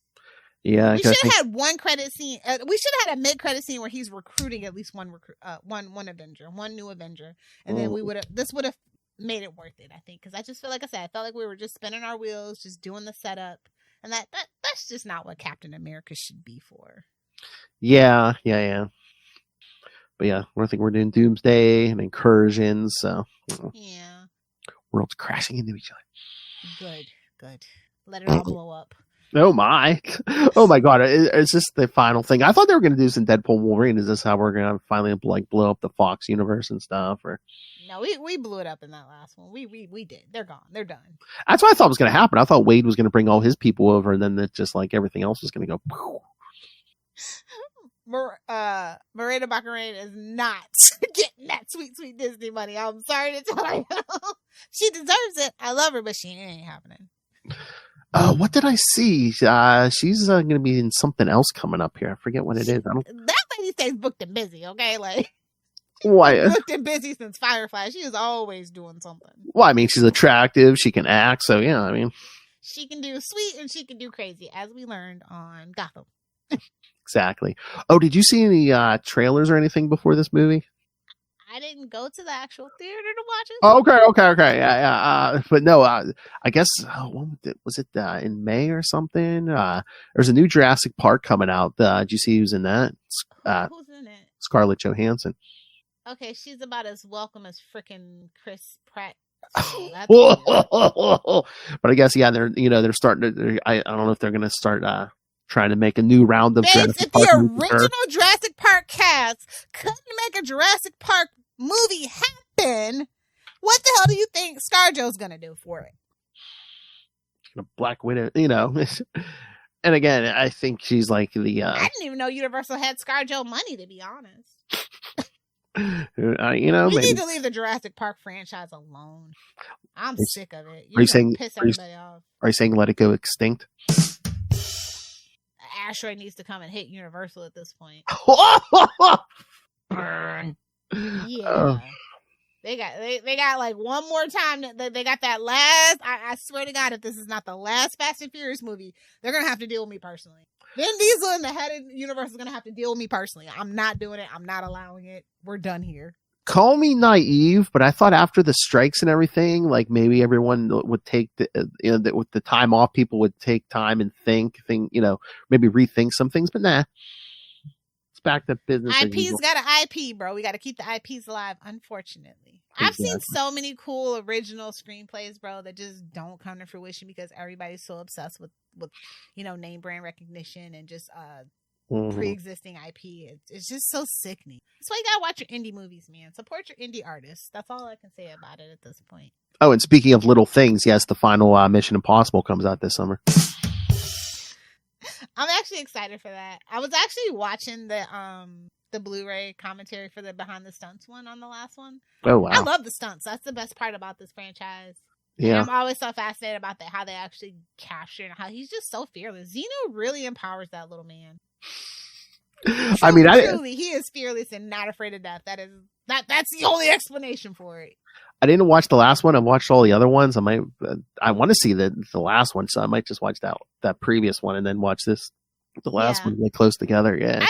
Yeah, we should have had one credit scene. We should have had a mid-credit scene where he's recruiting at least one Avenger, one new Avenger, and then this would have made it worth it. I think because I just feel like I felt like we were just spinning our wheels, just doing the setup, and that's just not what Captain America should be for. Yeah. But yeah, I think we're doing Doomsday and incursions. So yeah, worlds crashing into each other. Good. Let it all blow up. Oh my God! It's just the final thing. I thought they were going to do some Deadpool Wolverine. Is this how we're going to finally like blow up the Fox universe and stuff? Or no, we blew it up in that last one. We did. They're gone. They're done. That's what I thought was going to happen. I thought Wade was going to bring all his people over, and then just like everything else was going to go. Miranda Baccarin is not getting that sweet Disney money. I'm sorry to tell you. She deserves it. I love her, but she ain't happening. What did I see? She's going to be in something else coming up here. I forget what it is. That lady stays booked and busy, okay? Like, why? Booked and busy since Firefly. She is always doing something. Well, I mean, she's attractive. She can act. So, yeah, I mean. She can do sweet and she can do crazy, as we learned on Gotham. Exactly. Oh, did you see any trailers or anything before this movie? I didn't go to the actual theater to watch it. Oh, okay. Yeah. But no, I guess, was it in May or something? There's a new Jurassic Park coming out. Did you see who's in that? Who's in it? Scarlett Johansson. Okay, she's about as welcome as frickin' Chris Pratt. But I guess, yeah, they're starting to, I don't know if they're going to start trying to make a new round of Jurassic Park. If the original Jurassic Park cast couldn't make a Jurassic Park movie happen, what the hell do you think ScarJo's gonna do for it? Black Widow, and again, I think she's like the. I didn't even know Universal had ScarJo money, to be honest. We need to leave the Jurassic Park franchise alone. I'm sick of it. Are you saying piss everybody off? Are you saying let it go extinct? Asteroid needs to come and hit Universal at this point. Yeah. They got like one more time. They got that last. I swear to God, if this is not the last Fast and Furious movie, they're gonna have to deal with me personally. Vin Diesel and the head of the universe is gonna have to deal with me personally. I'm not doing it. I'm not allowing it. We're done here. Call me naive, but I thought after the strikes and everything, like maybe everyone would take with the time off, people would take time and think, maybe rethink some things. But nah, it's back to business. IP's got an IP, bro. We got to keep the IPs alive. Unfortunately, I've seen so many cool original screenplays, bro, that just don't come to fruition because everybody's so obsessed with name brand recognition and just pre-existing IP. It's just so sickening. That's why you gotta watch your indie movies, man. Support your indie artists. That's all I can say about it at this point. Oh, and speaking of little things, yes, the final Mission Impossible comes out this summer. I'm actually excited for that. I was actually watching the Blu-ray commentary for the Behind the Stunts one on the last one. Oh wow! I love the stunts. That's the best part about this franchise. Yeah, and I'm always so fascinated about how they actually capture and how he's just so fearless. Zeno really empowers that little man. I mean, truly, he is fearless and not afraid of death. That's the only explanation for it. I didn't watch the last one. I watched all the other ones. I want to see the last one, so I might just watch that previous one and then watch the last one like close together. Yeah.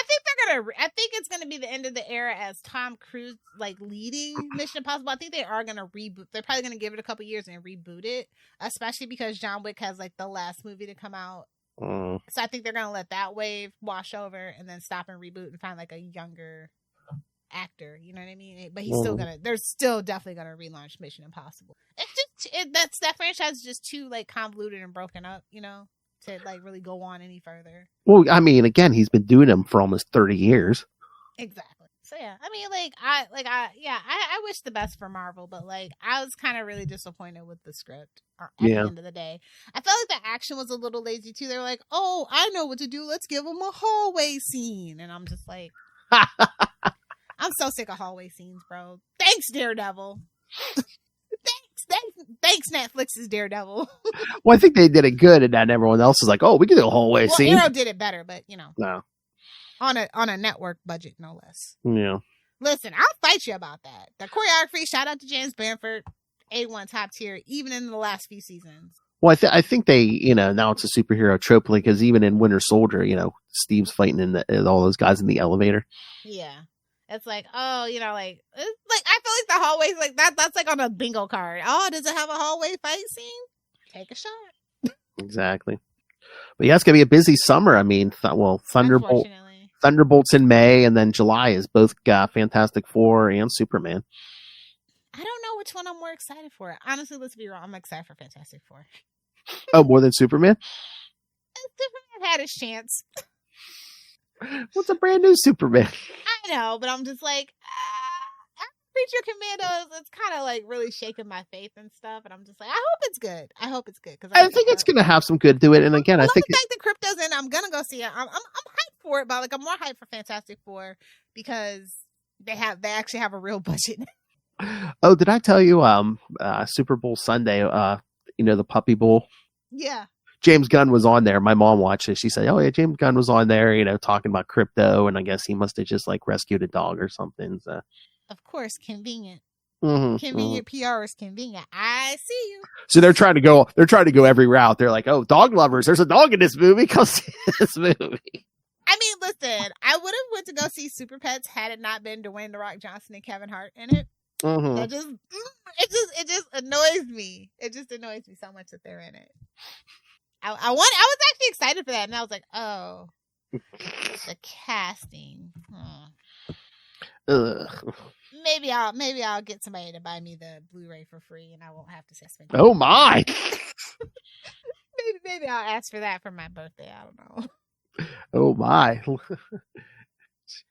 I think it's gonna be the end of the era as Tom Cruise like leading Mission Impossible. I think they are gonna reboot. They're probably gonna give it a couple years and reboot it, especially because John Wick has like the last movie to come out. So I think they're gonna let that wave wash over and then stop and reboot and find like a younger actor. You know what I mean? But they're still definitely gonna relaunch Mission Impossible. It's just that franchise is just too like convoluted and broken up. You know. To like really go on any further. Well, I mean, again, he's been doing them for almost 30 years. Exactly. So yeah, I mean, I wish the best for Marvel, but like I was kind of really disappointed with the script at the end of the day. I felt like the action was a little lazy too. They were like, "Oh, I know what to do. Let's give them a hallway scene," and I'm just like, I'm so sick of hallway scenes, bro. Thanks, Daredevil. Thanks, Netflix's Daredevil. Well, I think they did it good, and then everyone else is like, "Oh, we can do a hallway scene." Arrow did it better, but no, on a network budget, no less. Yeah. Listen, I'll fight you about that. The choreography, shout out to James Bamford, A1 top tier, even in the last few seasons. Well, I think they, now it's a superhero trope, because even in Winter Soldier, Steve's fighting in all those guys in the elevator. Yeah. It's like, oh, like, I feel like the hallways, like, that's like on a bingo card. Oh, does it have a hallway fight scene? Take a shot. Exactly. But yeah, it's going to be a busy summer. I mean, Thunderbolt's in May, and then July is both Fantastic Four and Superman. I don't know which one I'm more excited for. Honestly, let's be real. I'm excited for Fantastic Four. Oh, more than Superman? Superman had his chance. What's a brand new Superman? I know, but I'm just like, Creature Commandos, it's kind of like really shaking my faith and stuff, and I'm just like, I hope it's good. Because I think it's going to have some good to it, and again, I think the crypto's in. I'm gonna go see it. I'm hyped for it, but like I'm more hyped for Fantastic Four because they actually have a real budget. Oh, did I tell you? Super Bowl Sunday, the Puppy Bowl. Yeah. James Gunn was on there. My mom watched it. She said, "Oh yeah, James Gunn was on there, talking about crypto, and I guess he must have just like rescued a dog or something." So. Of course, convenient. Convenient PR is convenient. I see you. So they're trying to go every route. They're like, "Oh, dog lovers, there's a dog in this movie. Come see this movie." I mean, listen, I would have went to go see Super Pets had it not been Dwayne "The Rock" Johnson and Kevin Hart in it. That it just annoys me. It just annoys me so much that they're in it. I was actually excited for that, and I was like, oh, the casting. Ugh. Maybe I'll get somebody to buy me the Blu-ray for free, and I won't have to spend. Oh my! maybe I'll ask for that for my birthday. I don't know. Oh my!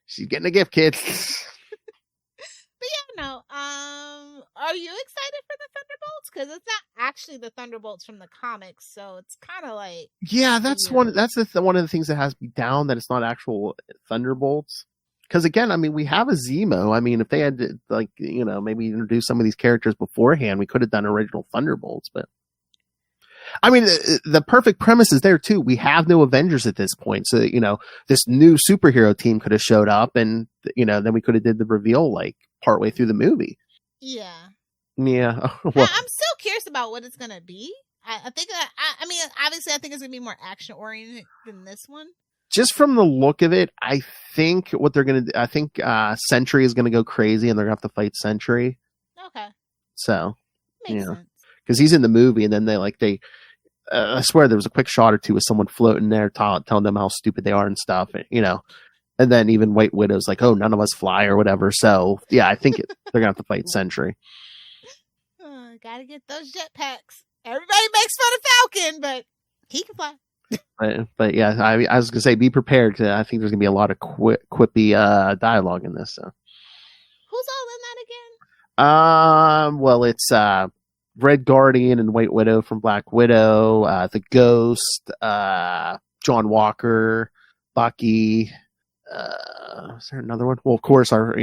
She's getting a gift, kids. But yeah, no. Are you excited for the Thunderbolts? Because it's not actually the Thunderbolts from the comics, so it's kind of like that's one. That's one of the things that has to be down, that it's not actual Thunderbolts. Because again, I mean, we have a Zemo. I mean, if they had to, like, maybe introduce some of these characters beforehand, we could have done original Thunderbolts. But I mean, the perfect premise is there too. We have no Avengers at this point, so this new superhero team could have showed up, and then we could have did the reveal like partway through the movie. Yeah. Yeah. Well, I'm still curious about what it's gonna be. I think I mean, obviously, I think it's gonna be more action oriented than this one. Just from the look of it, I think what they're gonna do, I think Sentry is gonna go crazy, and they're gonna have to fight Sentry. Okay. So makes sense. Because he's in the movie, and then they I swear there was a quick shot or two with someone floating there telling them how stupid they are and stuff, and then even White Widow's like, "Oh, none of us fly," or whatever. So yeah, I think they're gonna have to fight Sentry. Gotta get those jetpacks. Everybody makes fun of Falcon, but he can fly. But yeah, I was gonna say, be prepared. I think there's gonna be a lot of quippy dialogue in this. So. Who's all in that again? Well, it's Red Guardian and White Widow from Black Widow, the Ghost, John Walker, Bucky. Is there another one? Well, of course, our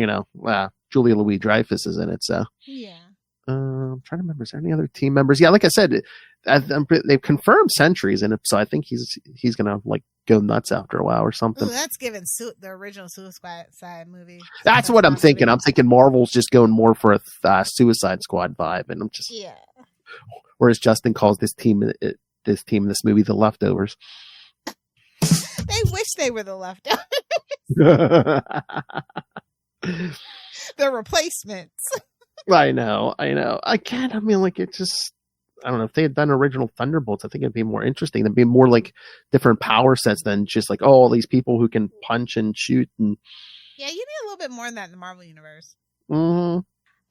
Julia Louis-Dreyfus is in it. So yeah. I'm trying to remember. Is there any other team members? Yeah, like I said, they've confirmed Sentries in it, so I think he's gonna like go nuts after a while or something. Ooh, that's giving the original Suicide movie. That's what I'm thinking. I'm thinking Marvel's just going more for a Suicide Squad vibe, and I'm just Whereas Justin calls this team in this movie the Leftovers. They wish they were the leftovers. The replacements. I know. I mean, like, it just, I don't know. If they had done original Thunderbolts, I think it'd be more interesting. It'd be more like different power sets than just like, all these people who can punch and shoot. And yeah, you need a little bit more than that in the Marvel Universe. Mm-hmm.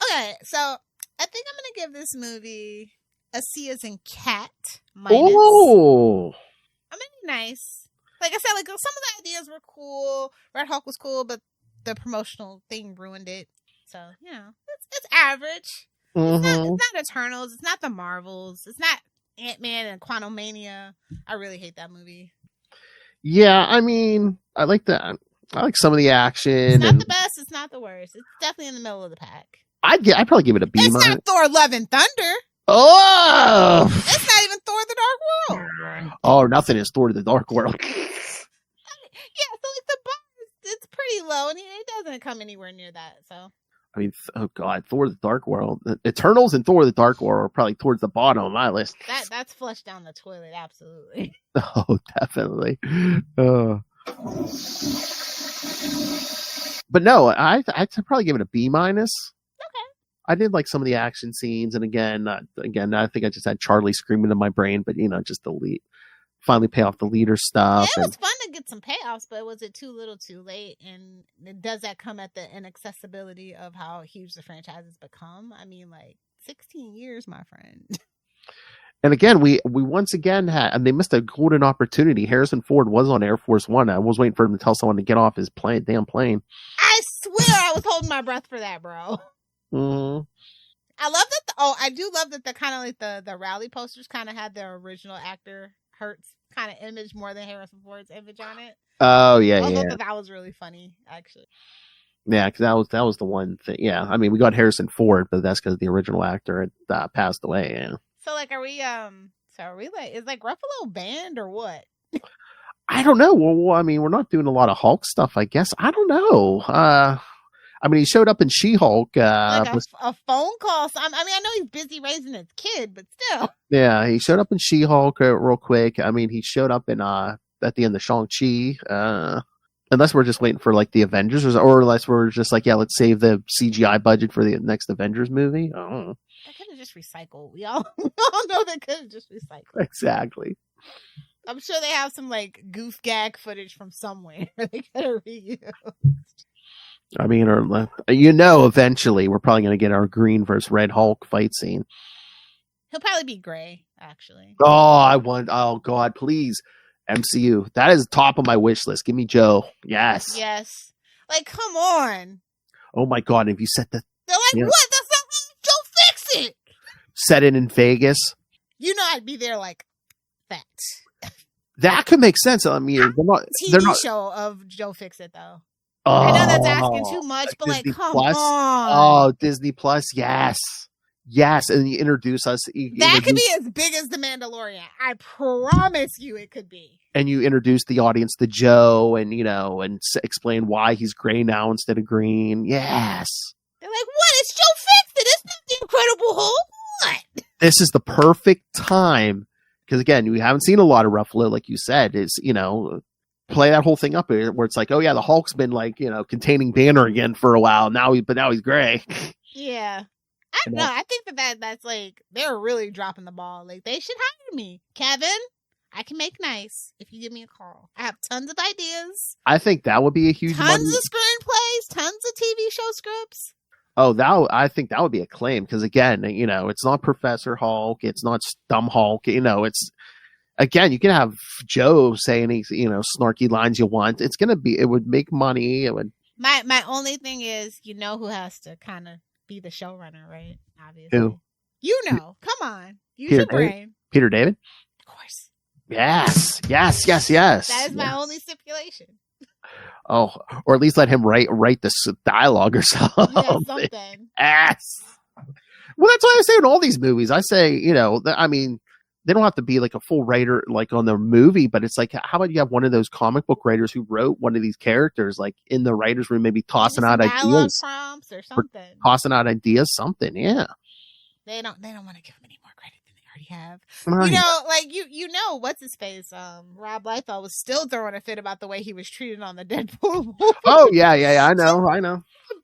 Okay, so I think I'm going to give this movie a C as in cat minus. Oh! I mean, nice. Like I said, like some of the ideas were cool. Red Hulk was cool, but the promotional thing ruined it. So, it's average. Mm-hmm. It's not Eternals. It's not the Marvels. It's not Ant-Man and Quantumania. I really hate that movie. Yeah, I mean, I like that. I like some of the action. It's not the best. It's not the worst. It's definitely in the middle of the pack. I'd probably give it a B. It's not Thor: Love and Thunder. Oh! It's not even Thor: The Dark World. Oh, nothing is Thor: The Dark World. Yeah, so like the bar, it's pretty low, and it doesn't come anywhere near that. So. I mean, oh god, Thor: The Dark World, Eternals, and Thor: The Dark World are probably towards the bottom of my list. That's flushed down the toilet, absolutely. Oh, definitely. But no, I'd probably give it a B minus. Okay. I did like some of the action scenes, and again, I think I just had Charlie screaming in my brain, but just finally pay off the leader stuff. Yeah, it was fun to get some payoffs, but was it too little too late? And does that come at the inaccessibility of how huge the franchise has become? I mean, like 16 years, my friend. And again, we once again had, and they missed a golden opportunity. Harrison Ford was on Air Force One. I was waiting for him to tell someone to get off his damn plane. I swear I was holding my breath for that, bro. Mm-hmm. I love that. I do love that the kind of like the rally posters kind of had their original actor Hertz kind of image more than Harrison Ford's image on it. Oh yeah, I thought that was really funny, actually. Yeah, because that was the one thing. Yeah, I mean, we got Harrison Ford, but that's because the original actor had passed away. Yeah. So like, are we like, is like Ruffalo banned or what? I don't know. Well, I mean, we're not doing a lot of Hulk stuff, I guess. I don't know. I mean, he showed up in She-Hulk. Like a phone call. So, I mean, I know he's busy raising his kid, but still. Yeah, he showed up in She-Hulk real quick. I mean, he showed up in at the end of Shang-Chi. Unless we're just waiting for like the Avengers, or unless we're just like, yeah, let's save the CGI budget for the next Avengers movie. I don't know. They could have just recycled. We all know they could have just recycled. Exactly. I'm sure they have some like goof gag footage from somewhere they could have reused. I mean, or eventually we're probably going to get our green versus red Hulk fight scene. He'll probably be gray, actually. Oh God, please. MCU. That is top of my wish list. Give me Joe. Yes. Yes. Like, come on. Oh my God. If you set they're like, what? That's not Joe, fix it. Set it in Vegas. I'd be there like that. That could make sense. I mean, they're not show of Joe Fix It though. Oh, I know that's asking too much, but Disney like, come on. Oh, Disney Plus. Yes. Yes. And you introduce us. That could be as big as The Mandalorian. I promise you it could be. And you introduce the audience to Joe and, and explain why he's gray now instead of green. Yes. They're like, what? It's Joe Fix It. It's not the Incredible Hulk. What? This is the perfect time. Because again, we haven't seen a lot of Ruffalo, like you said. Is play that whole thing up where it's like, oh yeah, the Hulk's been like containing Banner again for a while now, but now he's gray. Yeah, I think that's like they're really dropping the ball. Like they should hire me, Kevin. I can make nice if you give me a call. I have tons of ideas. I think that would be a huge tons of screenplays, tons of TV show scripts. Oh, I think that would be a claim because again, it's not Professor Hulk, it's not Dumb Hulk, it's again, you can have Joe say any snarky lines you want. It would make money. It would. My only thing is, who has to kind of be the showrunner, right? Obviously, who? Come on, use your brain. Peter David, of course. Yes. That is my only stipulation. Oh, or at least let him write this dialogue or something. Yeah, something. Yes. Well, that's why I say in all these movies. I say, I mean, they don't have to be like a full writer like on the movie, but it's like, how about you have one of those comic book writers who wrote one of these characters like in the writer's room, maybe tossing out ideas, prompts or something. tossing out ideas, something. Yeah. They don't want to give him any more credit than they already have. Right. You know, like you know what's his face? Rob Liefeld was still throwing a fit about the way he was treated on the Deadpool movie. Oh yeah, I know.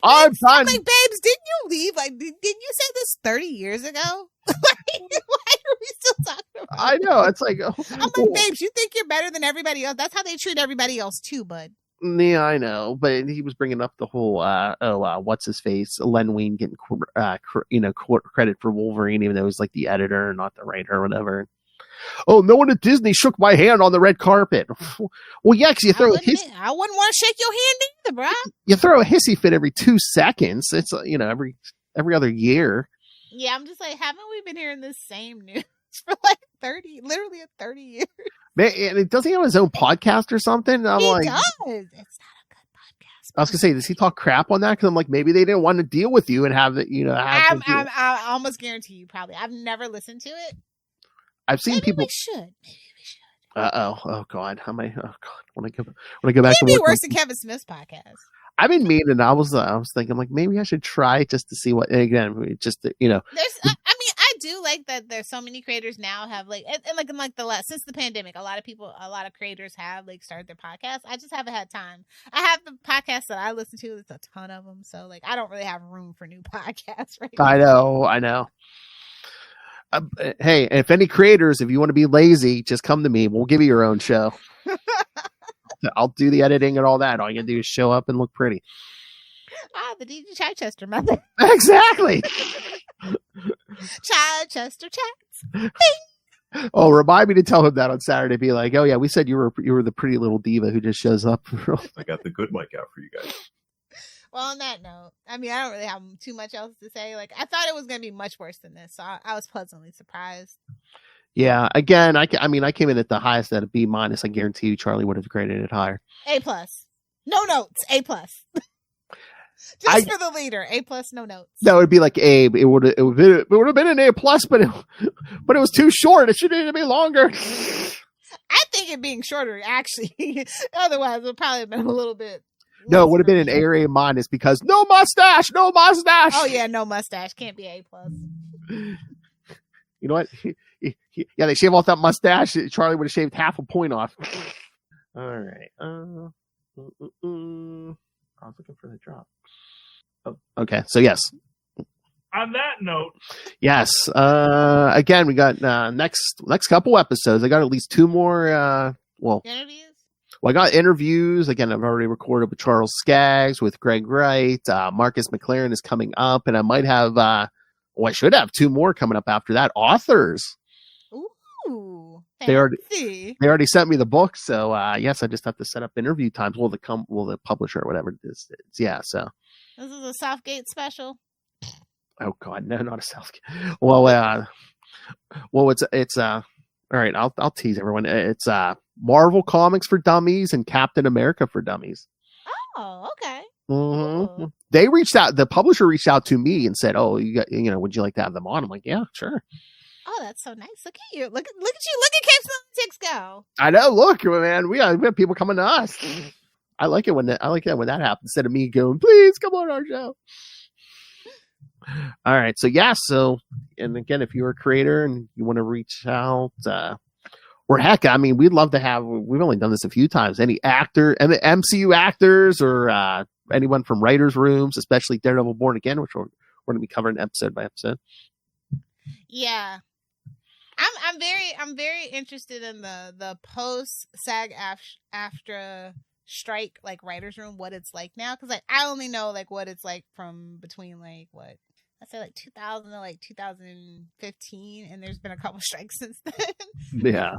I'm like, babes, didn't you leave? Like, didn't you say this 30 years ago? Why are we still talking about it? I know. It's like, I'm like, babes, you think you're better than everybody else? That's how they treat everybody else too, bud. Yeah, I know, but he was bringing up the whole, what's his face, Len Wein getting, credit for Wolverine, even though he was like the editor, not the writer or whatever. Oh, no one at Disney shook my hand on the red carpet. Well, yeah, because I wouldn't want to shake your hand either, bro. You throw a hissy fit every 2 seconds. It's every other year. Yeah, I'm just like, haven't we been hearing this same news for like 30 years? Man, and doesn't he have his own podcast or something? I'm he like, does. It's not a good podcast. I was gonna say, does he talk crap on that? Because I'm like, maybe they didn't want to deal with you and have it. I almost guarantee you probably. I've never listened to it. I've seen people. Maybe we should. Oh God, how am I? Oh God, when I go back to be worse than Kevin Smith's podcast. I've been meaning. I was thinking like maybe I should try just to see what. And again, just There's. I do like that. There's so many creators now have like since the pandemic, a lot of creators have like started their podcasts. I just haven't had time. I have the podcasts that I listen to. There's a ton of them, so like I don't really have room for new podcasts right now. I know. Hey, if any creators, if you want to be lazy, just come to me. We'll give you your own show. I'll do the editing and all that. All you gotta do is show up and look pretty. The DJ Chichester method. Exactly. Chichester chats. Oh, remind me to tell him that on Saturday. Be like, oh yeah, we said you were the pretty little diva who just shows up. I got the good mic out for you guys. Well, on that note, I mean, I don't really have too much else to say. Like, I thought it was going to be much worse than this, so I was pleasantly surprised. Yeah, again, I came in at the highest at a B-. I guarantee you Charlie would have graded it higher. A+. No notes. A+. Just for the leader. A+, no notes. No, it'd be like A. It would have been an A+, but it was too short. It should have been longer. I think it being shorter, actually. Otherwise, it would probably have been a little bit. No, it would have been an A or A- because no mustache. Oh yeah, no mustache. Can't be A+. You know what? Yeah, they shave off that mustache. Charlie would have shaved half a point off. All right. I was looking for the drop. Oh, okay. So yes. On that note, yes. Again, we got next couple episodes. I got at least 2 more. Interviews. Well, I got interviews. Again, I've already recorded with Charles Skaggs, with Greg Wright. Marcus McLaren is coming up, and I might have. I should have 2 more coming up after that. Authors. Ooh, they already sent me the book, so yes, I just have to set up interview times. The publisher or whatever it is. Yeah, so this is a Southgate special. Oh God, no, not a Southgate. Well, it's all right. I'll tease everyone. It's Marvel Comics for Dummies and Captain America for Dummies. Oh, okay. Mm-hmm. They reached out. The publisher reached out to me and said, "Oh, would you like to have them on?" I'm like, "Yeah, sure." Oh, that's so nice. Look at you. Look at you. Look at CapesandLunatics go. I know. Look, man, we have people coming to us. I like it when that happens. Instead of me going, "Please come on our show." All right. So yeah. And again, if you're a creator and you want to reach out, or heck, I mean, we'd love to have. We've only done this a few times. Any actor and the MCU actors or anyone from writers' rooms, especially Daredevil Born Again, which we're going to be covering episode by episode. Yeah. I'm very interested in the post SAG-AFTRA strike like writers room, what it's like now, because like I only know like what it's like from between like what I say like 2000 to like 2015, and there's been a couple strikes since then. Yeah.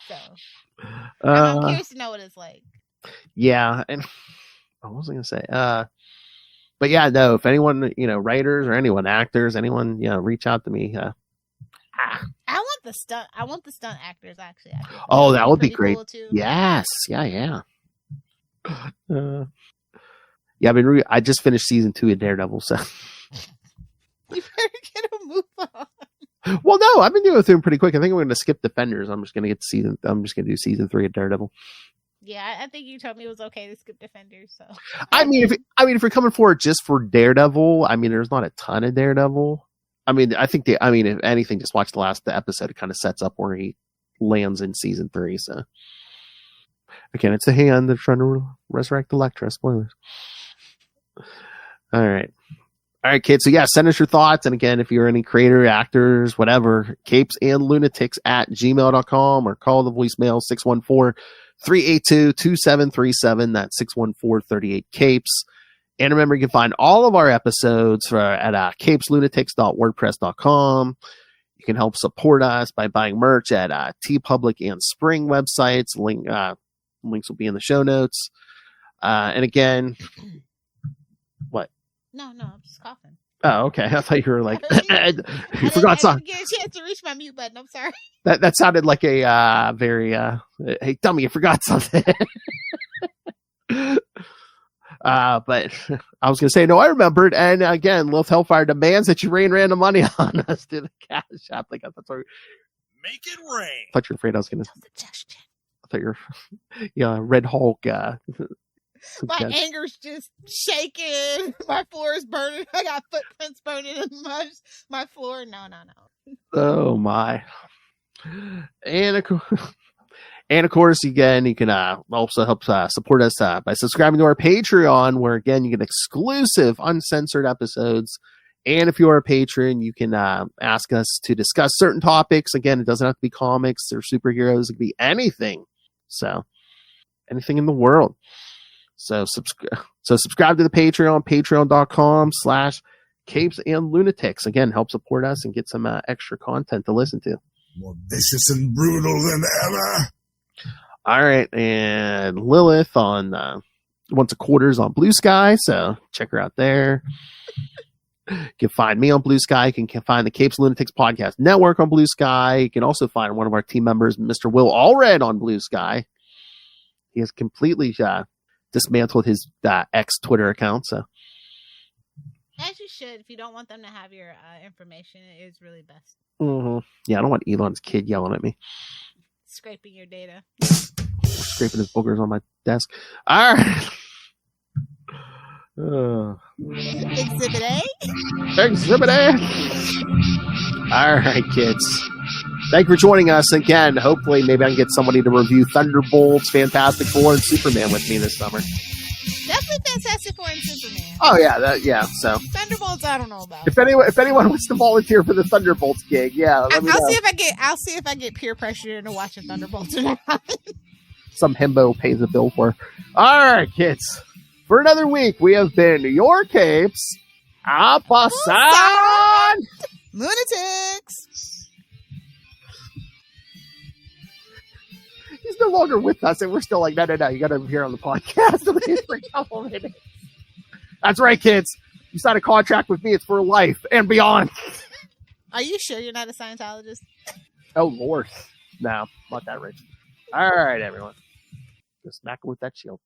So I'm curious to know what it's like. Yeah, and what was I gonna say? But yeah, no. If anyone, writers or anyone, actors, anyone, reach out to me. I want the stunt actors actually. Oh, that would be great. Cool too. Yes. Yeah. Yeah, I just finished season 2 of Daredevil, so you better get a move on. Well, no, I've been doing through them pretty quick. I think I'm going to skip Defenders. I'm just going to do season 3 of Daredevil. Yeah, I think you told me it was okay to skip Defenders. So I mean, if you're coming forward just for Daredevil, I mean, there's not a ton of Daredevil. I mean, if anything, just watch the episode. It kind of sets up where he lands in season 3. So again, it's the Hand. They're trying to resurrect Elektra. Spoilers. All right, kids. So yeah, send us your thoughts. And again, if you're any creator, actors, whatever, CapesandLunatics@gmail.com or call the voicemail 614-382-2737. That's 614-38-CAPES. And remember, you can find all of our episodes at CapesLunatics.wordpress.com. You can help support us by buying merch at TeePublic and Spring websites. Links will be in the show notes. And again, what? No, I'm just coughing. Oh, okay. I thought you were like, you forgot something. I didn't get a chance to reach my mute button. I'm sorry. That sounded like a very, hey, dummy, you forgot something. But I was going to say, no, I remembered. And again, Lilith Hellfire demands that you rain random money on us to the cash app. Like, I thought Make it rain. I thought you were afraid I was going to. I thought you were, Red Hulk. My anger's just shaking. My floor is burning. I got footprints burning in my floor. No. Oh my! And of course, again, you can also help support us by subscribing to our Patreon, where again you get exclusive, uncensored episodes. And if you are a patron, you can ask us to discuss certain topics. Again, it doesn't have to be comics or superheroes; it could be anything. So, anything in the world. So subscribe to the Patreon, patreon.com/CapesandLunatics. Again, help support us and get some extra content to listen to. More vicious and brutal than ever. All right, and Lilith on once a quarters on Blue Sky, so check her out there. You can find me on Blue Sky. You can find the Capes and Lunatics Podcast Network on Blue Sky. You can also find one of our team members, Mr. Will Allred, on Blue Sky. He has completely dismantled his ex Twitter account. So, as you should, if you don't want them to have your information, it is really best. Mm-hmm. Yeah, I don't want Elon's kid yelling at me, scraping your data, scraping his boogers on my desk. All right. Exhibit A. Exhibit A. All right, kids. Thank you for joining us again. Hopefully, maybe I can get somebody to review Thunderbolts, Fantastic Four, and Superman with me this summer. Definitely Fantastic Four and Superman. Oh yeah, So Thunderbolts, I don't know about. If anyone wants to volunteer for the Thunderbolts gig, yeah, let me know. I'll see if I get peer pressure into watching Thunderbolts or not. Some himbo pays the bill for. All right, kids. For another week, we have been your Capes. Apasan Lunatics. He's no longer with us, and we're still like, no, you got to hear on the podcast for a couple minutes. That's right, kids. You signed a contract with me; it's for life and beyond. Are you sure you're not a Scientologist? Oh Lord, no, not that rich. All right, everyone, just smack him with that shield.